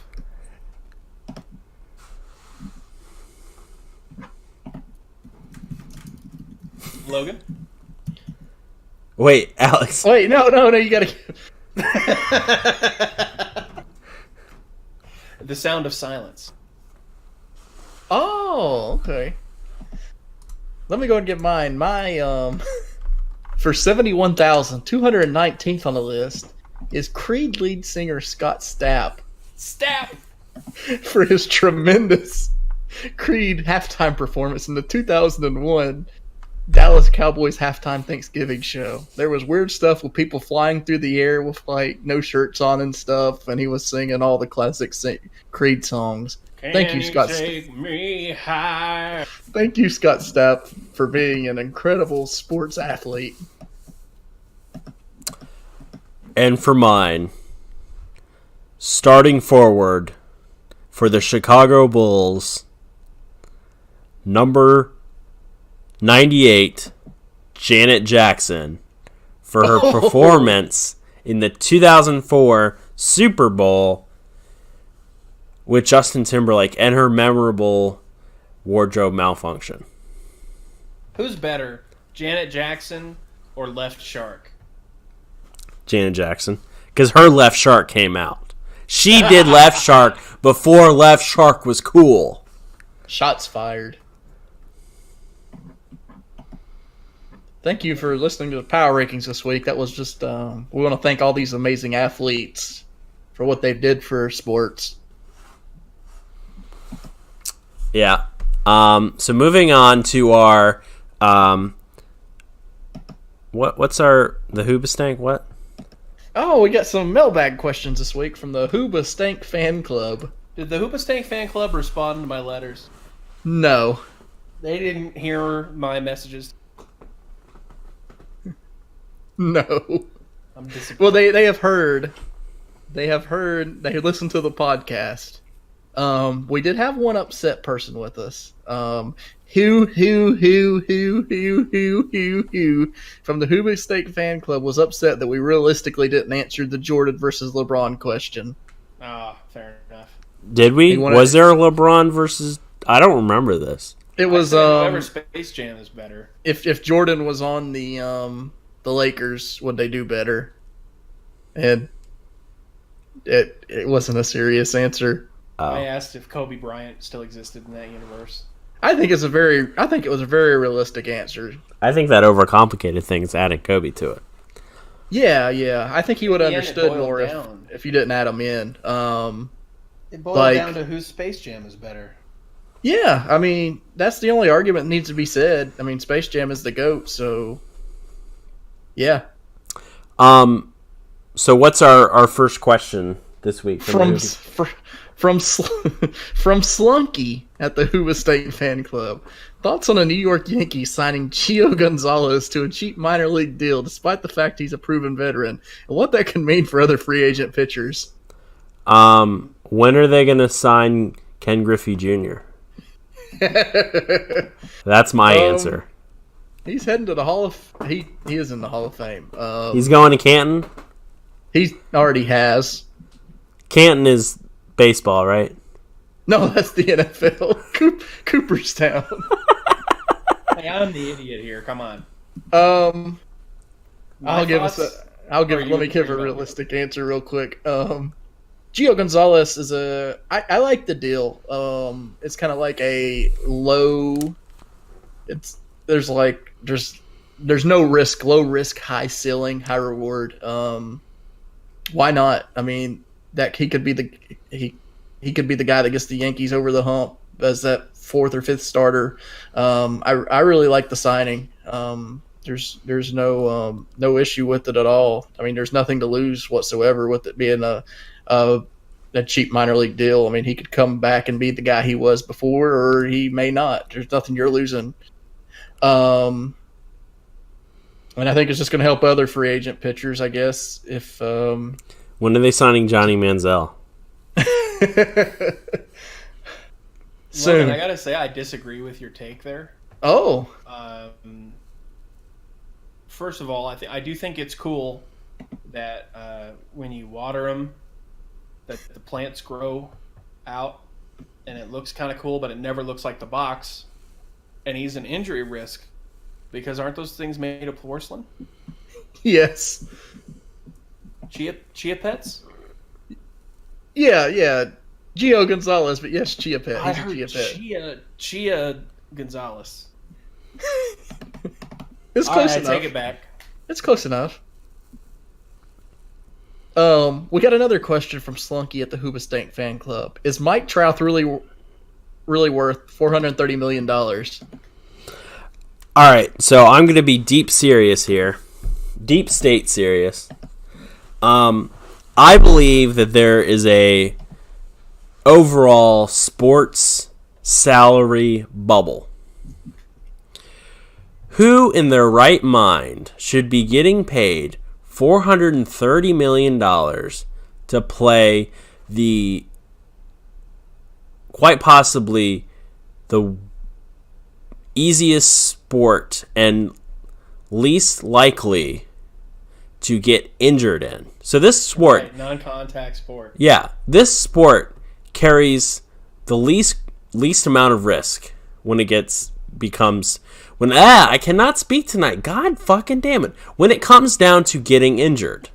Speaker 7: Logan?
Speaker 6: Wait, Alex.
Speaker 5: Wait, no, you gotta...
Speaker 7: The Sound of Silence.
Speaker 5: Oh, okay. Let me go and get mine. My, for 71,219th on the list is Creed lead singer Scott Stapp
Speaker 7: Stapp!
Speaker 5: for his tremendous Creed halftime performance in the 2001 Dallas Cowboys halftime Thanksgiving show. There was weird stuff with people flying through the air with like no shirts on and stuff, and he was singing all the classic Creed songs. Thank you, Scott.
Speaker 7: Take me high.
Speaker 5: Thank you, Scott Stapp, for being an incredible sports athlete.
Speaker 6: And for mine, starting forward for the Chicago Bulls, number 98, Janet Jackson, for her performance in the 2004 Super Bowl with Justin Timberlake and her memorable wardrobe malfunction.
Speaker 7: Who's better, Janet Jackson or Left Shark?
Speaker 6: Janet Jackson, because her Left Shark came out. She did Left Shark before Left Shark was cool.
Speaker 5: Shots fired. Thank you for listening to the Power Rankings this week. That was just, we want to thank all these amazing athletes for what they did for sports.
Speaker 6: Yeah. So moving on to our, what's the Hoobastank? What?
Speaker 5: Oh, we got some mailbag questions this week from the Hooba Stank fan club.
Speaker 7: Did the Hoopastank fan club respond to my letters?
Speaker 5: No.
Speaker 7: They didn't hear my messages.
Speaker 5: No.
Speaker 7: I'm disappointed.
Speaker 5: Well, they have heard. They have heard. They listened to the podcast. We did have one upset person with us. Who from the Hoover State fan club was upset that we realistically didn't answer the Jordan versus LeBron question.
Speaker 7: Ah, fair enough.
Speaker 6: Did we? Was there a LeBron versus? I don't remember this.
Speaker 5: It was
Speaker 7: whoever Space Jam is better.
Speaker 5: If Jordan was on the Lakers, would they do better? And it wasn't a serious answer.
Speaker 7: I asked if Kobe Bryant still existed in that universe.
Speaker 5: I think it was a very realistic answer.
Speaker 6: I think that overcomplicated things, adding Kobe to it.
Speaker 5: Yeah. I think he would have understood more if you didn't add him in.
Speaker 8: It boiled down to whose Space Jam is better.
Speaker 5: Yeah, I mean, that's the only argument that needs to be said. I mean, Space Jam is the GOAT, so yeah.
Speaker 6: So what's our first question this week?
Speaker 5: From Slunky at the Hoover State Fan Club. Thoughts on a New York Yankees signing Gio Gonzalez to a cheap minor league deal despite the fact he's a proven veteran, and what that can mean for other free agent pitchers?
Speaker 6: When are they going to sign Ken Griffey Jr.? That's my answer.
Speaker 5: He's heading to the Hall of... He is in the Hall of Fame.
Speaker 6: He's going to Canton?
Speaker 5: He already has.
Speaker 6: Canton is baseball, right?
Speaker 5: No, that's the NFL. Cooperstown.
Speaker 7: Hey, I'm the idiot here. Come on.
Speaker 5: Let me give a realistic answer real quick. Gio Gonzalez is I like the deal. It's kind of like a low. There's no risk, low risk, high ceiling, high reward. Why not? I mean, that he could be the guy that gets the Yankees over the hump as that fourth or fifth starter. I really like the signing. There's no issue with it at all. I mean, there's nothing to lose whatsoever with it being a cheap minor league deal. I mean, he could come back and be the guy he was before, or he may not. There's nothing you're losing. And I think it's just going to help other free agent pitchers, I guess. If
Speaker 6: when are they signing Johnny Manziel?
Speaker 5: Soon.
Speaker 7: Logan, I gotta say, I disagree with your take there.
Speaker 5: Oh.
Speaker 7: First of all, I do think it's cool that when you water them, that the plants grow out, and it looks kind of cool, but it never looks like the box. And he's an injury risk, because aren't those things made of porcelain?
Speaker 5: Yes.
Speaker 7: Chia pets?
Speaker 5: Yeah. Gio Gonzalez, but yes, Chia Pet.
Speaker 7: I heard Chia Gonzalez.
Speaker 5: It's close enough.
Speaker 7: I take it back.
Speaker 5: It's close enough. We got another question from Slunky at the Hoover State Fan Club. Is Mike Trout really worth $430 million?
Speaker 6: All right, so I'm going to be deep serious here. Deep state serious. I believe that there is a overall sports salary bubble. Who in their right mind should be getting paid $430 million to play quite possibly the easiest sport and least likely to get injured in? So this sport,
Speaker 7: right, non-contact sport.
Speaker 6: Yeah, this sport carries the least amount of risk when it becomes I cannot speak tonight. God fucking damn it. When it comes down to getting injured.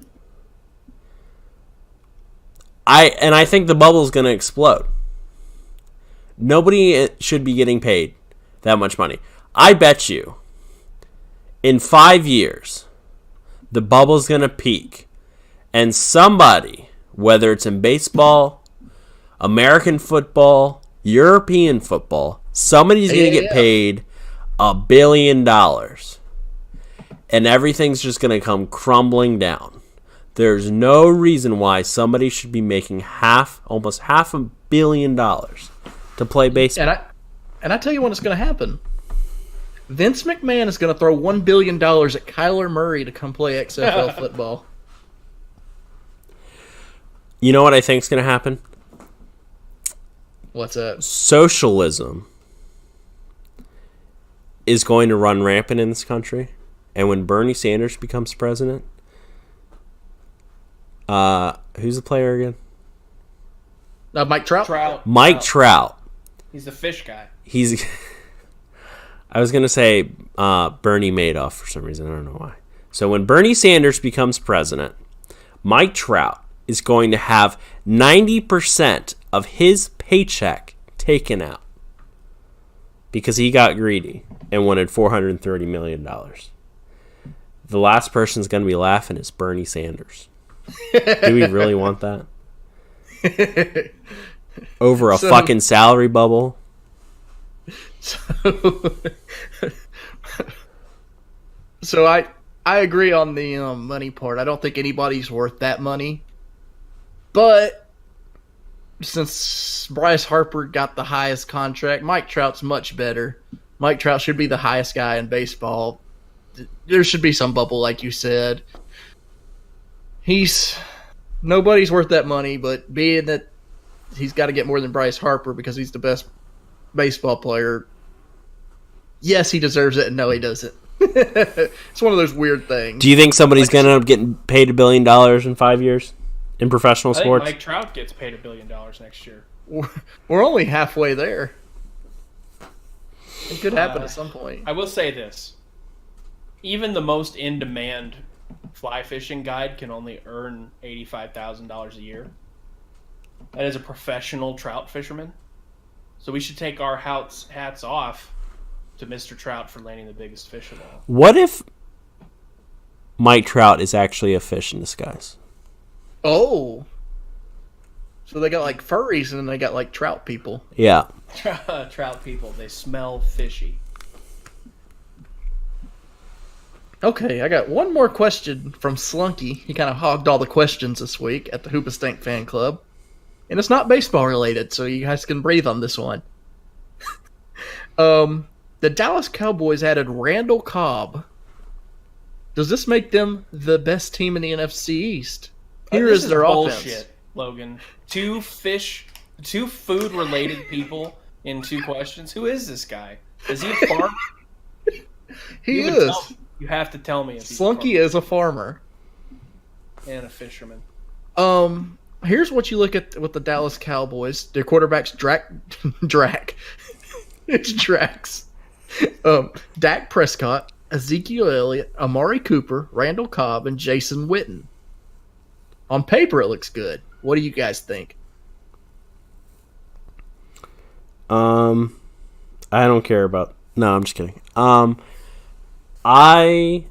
Speaker 6: I think the bubble is going to explode. Nobody should be getting paid that much money. I bet you in 5 years the bubble's going to peak, and somebody, whether it's in baseball, American football, European football, somebody's going to get paid $1 billion, and everything's just going to come crumbling down. There's no reason why somebody should be making almost $500 million to play baseball.
Speaker 5: And I tell you when it's going to happen. Vince McMahon is going to throw $1 billion at Kyler Murray to come play XFL football.
Speaker 6: You know what I think is going to happen?
Speaker 5: What's up?
Speaker 6: Socialism is going to run rampant in this country, and when Bernie Sanders becomes president, who's the player again?
Speaker 5: Mike Trout.
Speaker 6: Mike Trout.
Speaker 7: He's the fish guy.
Speaker 6: I was gonna say Bernie Madoff for some reason. I don't know why. So when Bernie Sanders becomes president, Mike Trout is going to have 90% of his paycheck taken out because he got greedy and wanted $430 million. The last person's going to be laughing is Bernie Sanders. Do we really want that? Over a fucking salary bubble?
Speaker 5: So I agree on the money part. I don't think anybody's worth that money. But since Bryce Harper got the highest contract, Mike Trout's much better. Mike Trout should be the highest guy in baseball. There should be some bubble, like you said. Nobody's worth that money, but being that he's got to get more than Bryce Harper because he's the best baseball player, yes, he deserves it, and no, he doesn't. It's one of those weird things.
Speaker 6: Do you think somebody's going to end up getting paid $1 billion in 5 years in professional sports?
Speaker 7: Mike Trout gets paid $1 billion next year.
Speaker 5: We're only halfway there. It could happen at some point.
Speaker 7: I will say this. Even the most in-demand fly fishing guide can only earn $85,000 a year. That is a professional trout fisherman. So we should take our hats off to Mr. Trout for landing the biggest fish of all.
Speaker 6: What if Mike Trout is actually a fish in disguise?
Speaker 5: Oh. So they got like furries and then they got like trout people.
Speaker 6: Yeah.
Speaker 7: Trout people, they smell fishy.
Speaker 5: Okay, I got one more question from Slunky. He kind of hogged all the questions this week at the Hoopastank Fan Club. And it's not baseball related, so you guys can breathe on this one. The Dallas Cowboys added Randall Cobb. Does this make them the best team in the NFC East? Here is their
Speaker 7: bullshit,
Speaker 5: offense.
Speaker 7: Logan. Two food-related people in 2 questions. Who is this guy? Is he a farmer?
Speaker 5: He is.
Speaker 7: You have to tell me. If he's
Speaker 5: Slunky is a farmer.
Speaker 7: And a fisherman.
Speaker 5: Here's what you look at with the Dallas Cowboys. Their quarterback's Drac. It's Drax. Dak Prescott, Ezekiel Elliott, Amari Cooper, Randall Cobb, and Jason Witten. On paper, it looks good. What do you guys think?
Speaker 6: I don't care about... No, I'm just kidding. I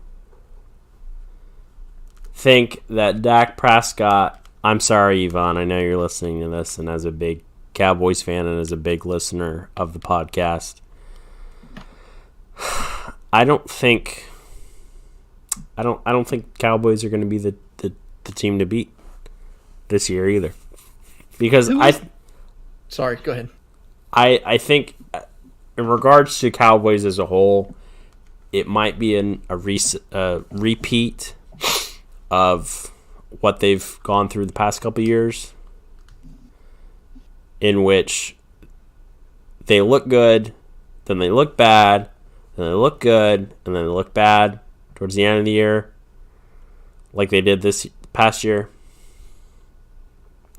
Speaker 6: think that Dak Prescott... I'm sorry, Yvonne. I know you're listening to this, and as a big Cowboys fan and as a big listener of the podcast, I don't think Cowboys are going to be the team to beat this year either. Because
Speaker 5: Sorry, go ahead.
Speaker 6: I think in regards to Cowboys as a whole, it might be a repeat of what they've gone through the past couple of years, in which they look good, then they look bad, then they look good, and then they look bad towards the end of the year, like they did this past year.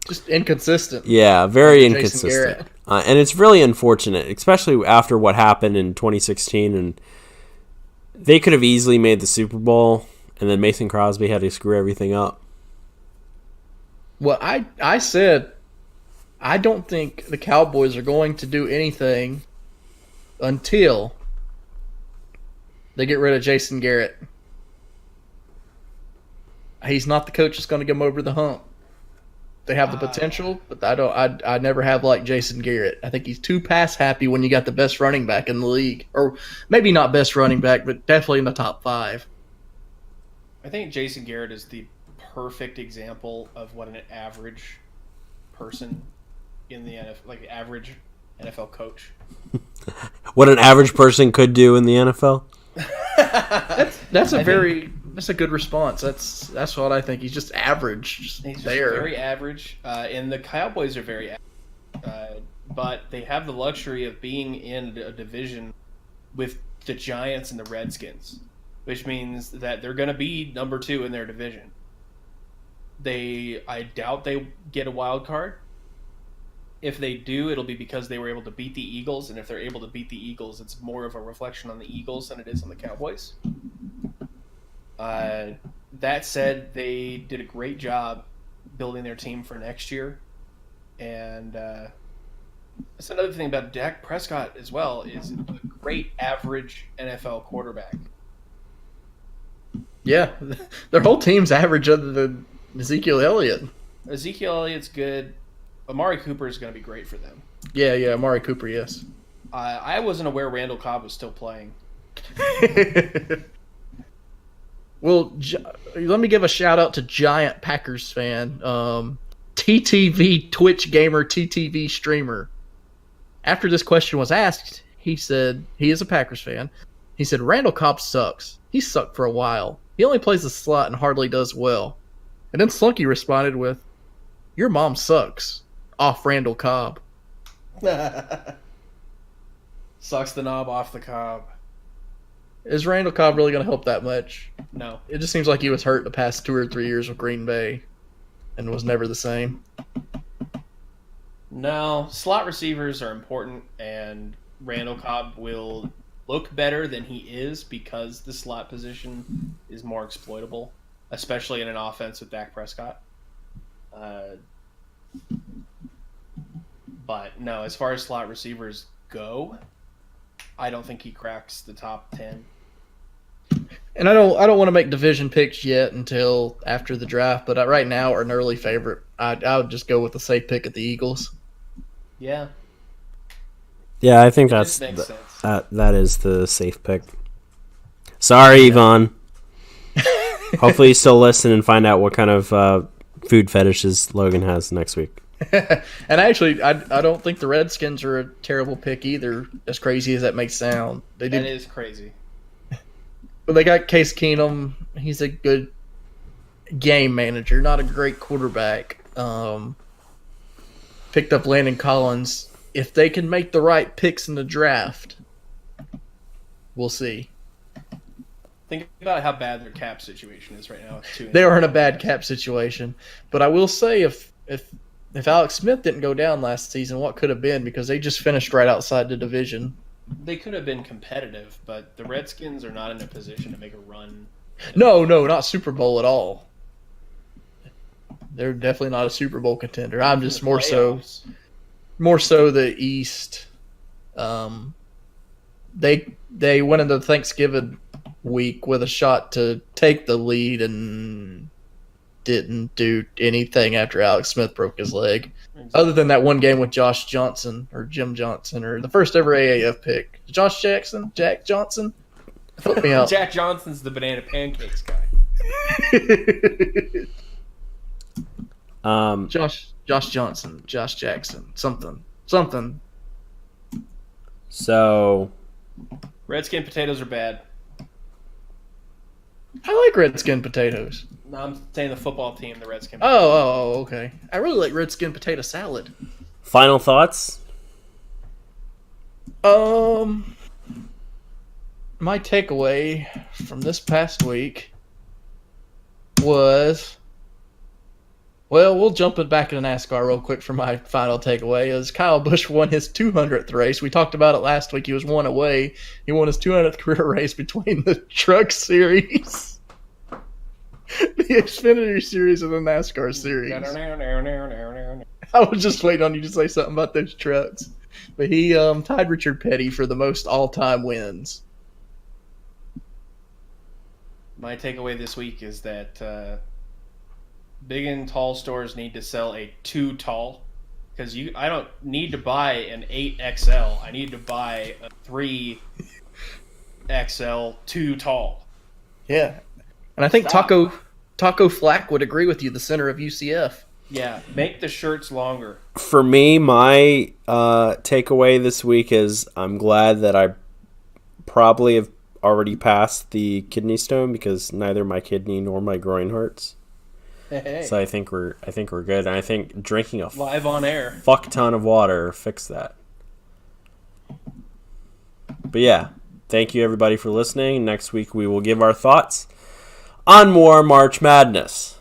Speaker 5: Just inconsistent.
Speaker 6: Yeah, very
Speaker 5: Jason
Speaker 6: inconsistent.
Speaker 5: Garrett.
Speaker 6: And it's really unfortunate, especially after what happened in 2016. And they could have easily made the Super Bowl, and then Mason Crosby had to screw everything up.
Speaker 5: Well, I said I don't think the Cowboys are going to do anything until they get rid of Jason Garrett. He's not the coach that's going to get them over the hump. They have the potential, but I never have liked Jason Garrett. I think he's too pass happy when you got the best running back in the league, or maybe not best running back, but definitely in the top 5.
Speaker 7: I think Jason Garrett is the perfect example of what an average person in the NFL, like average NFL coach.
Speaker 6: What an average person could do in the NFL?
Speaker 5: That's a good response. That's what I think. He's just average.
Speaker 7: He's just
Speaker 5: there.
Speaker 7: very average. And the Cowboys are very average. but they have the luxury of being in a division with the Giants and the Redskins, which means that they're going to be number 2 in their division. I doubt they get a wild card. If they do, it'll be because they were able to beat the Eagles, and if they're able to beat the Eagles, it's more of a reflection on the Eagles than it is on the Cowboys. That said, they did a great job building their team for next year, and that's another thing about Dak Prescott as well, is a great average NFL quarterback.
Speaker 5: Yeah, their whole team's average other than Ezekiel Elliott.
Speaker 7: Ezekiel Elliott's good. Amari Cooper is going to be great for them.
Speaker 5: Yeah, Amari Cooper, yes.
Speaker 7: I wasn't aware Randall Cobb was still playing.
Speaker 5: Well, let me give a shout out to Giant Packers fan, TTV Twitch gamer, TTV streamer. After this question was asked, he said he is a Packers fan. He said Randall Cobb sucks. He sucked for a while. He only plays the slot and hardly does well. And then Slunky responded with, "Your mom sucks." Off Randall Cobb.
Speaker 7: Sucks the knob off the cob.
Speaker 5: Is Randall Cobb really going to help that much?
Speaker 7: No.
Speaker 5: It just seems like he was hurt the past 2 or 3 years with Green Bay and was never the same.
Speaker 7: No, slot receivers are important, and Randall Cobb will look better than he is because the slot position is more exploitable, especially in an offense with Dak Prescott. But no, as far as slot receivers go, I don't think he cracks the top 10.
Speaker 5: And I don't want to make division picks yet until after the draft, but right now, an early favorite, I would just go with the safe pick at the Eagles.
Speaker 7: Yeah.
Speaker 6: Yeah, I think
Speaker 7: Makes sense.
Speaker 6: that is the safe pick. Sorry, Yvonne. Hopefully you still listen and find out what kind of food fetishes Logan has next week.
Speaker 5: And actually, I don't think the Redskins are a terrible pick either, as crazy as that may sound.
Speaker 7: That is crazy.
Speaker 5: But they got Case Keenum. He's a good game manager, not a great quarterback. Picked up Landon Collins. If they can make the right picks in the draft, we'll see.
Speaker 7: Think about how bad their cap situation is right now.
Speaker 5: They are in a bad cap situation. But I will say, if Alex Smith didn't go down last season, what could have been? Because they just finished right outside the division.
Speaker 7: They could have been competitive, but the Redskins are not in a position to make a run.
Speaker 5: No, not Super Bowl at all. They're definitely not a Super Bowl contender. I'm just more so the East. They went into Thanksgiving week with a shot to take the lead and didn't do anything after Alex Smith broke his leg. Other than that one game with Josh Johnson or Jim Johnson or the first ever AAF pick. Jack Johnson? Help me out.
Speaker 7: Jack Johnson's the banana pancakes guy.
Speaker 5: Josh Johnson, Josh Jackson, something.
Speaker 6: So,
Speaker 7: Redskin potatoes are bad.
Speaker 5: I like Redskin potatoes.
Speaker 7: No, I'm saying the football team, the Redskin.
Speaker 5: Oh, okay. I really like Redskin potato salad.
Speaker 6: final thoughts?
Speaker 5: My takeaway from this past week was, well, we'll jump it back into NASCAR real quick for my final takeaway. As Kyle Busch won his 200th race. We talked about it last week. He was one away. He won his 200th career race between the Truck Series, the Xfinity Series, and the NASCAR Series. I was just waiting on you to say something about those trucks. But he tied Richard Petty for the most all-time wins.
Speaker 7: My takeaway this week is that big and tall stores need to sell a 2 tall, because I don't need to buy an 8XL. I need to buy a 3XL 2 tall.
Speaker 5: Yeah, and I think Taco Flack would agree with you. The center of UCF.
Speaker 7: Yeah, make the shirts longer.
Speaker 6: For me, my takeaway this week is I'm glad that I probably have already passed the kidney stone because neither my kidney nor my groin hurts.
Speaker 8: Hey.
Speaker 6: So I think we're good. And I think drinking a
Speaker 7: Live on air.
Speaker 6: fuck ton of water fixed that. But yeah, thank you everybody for listening. Next week we will give our thoughts on more March Madness.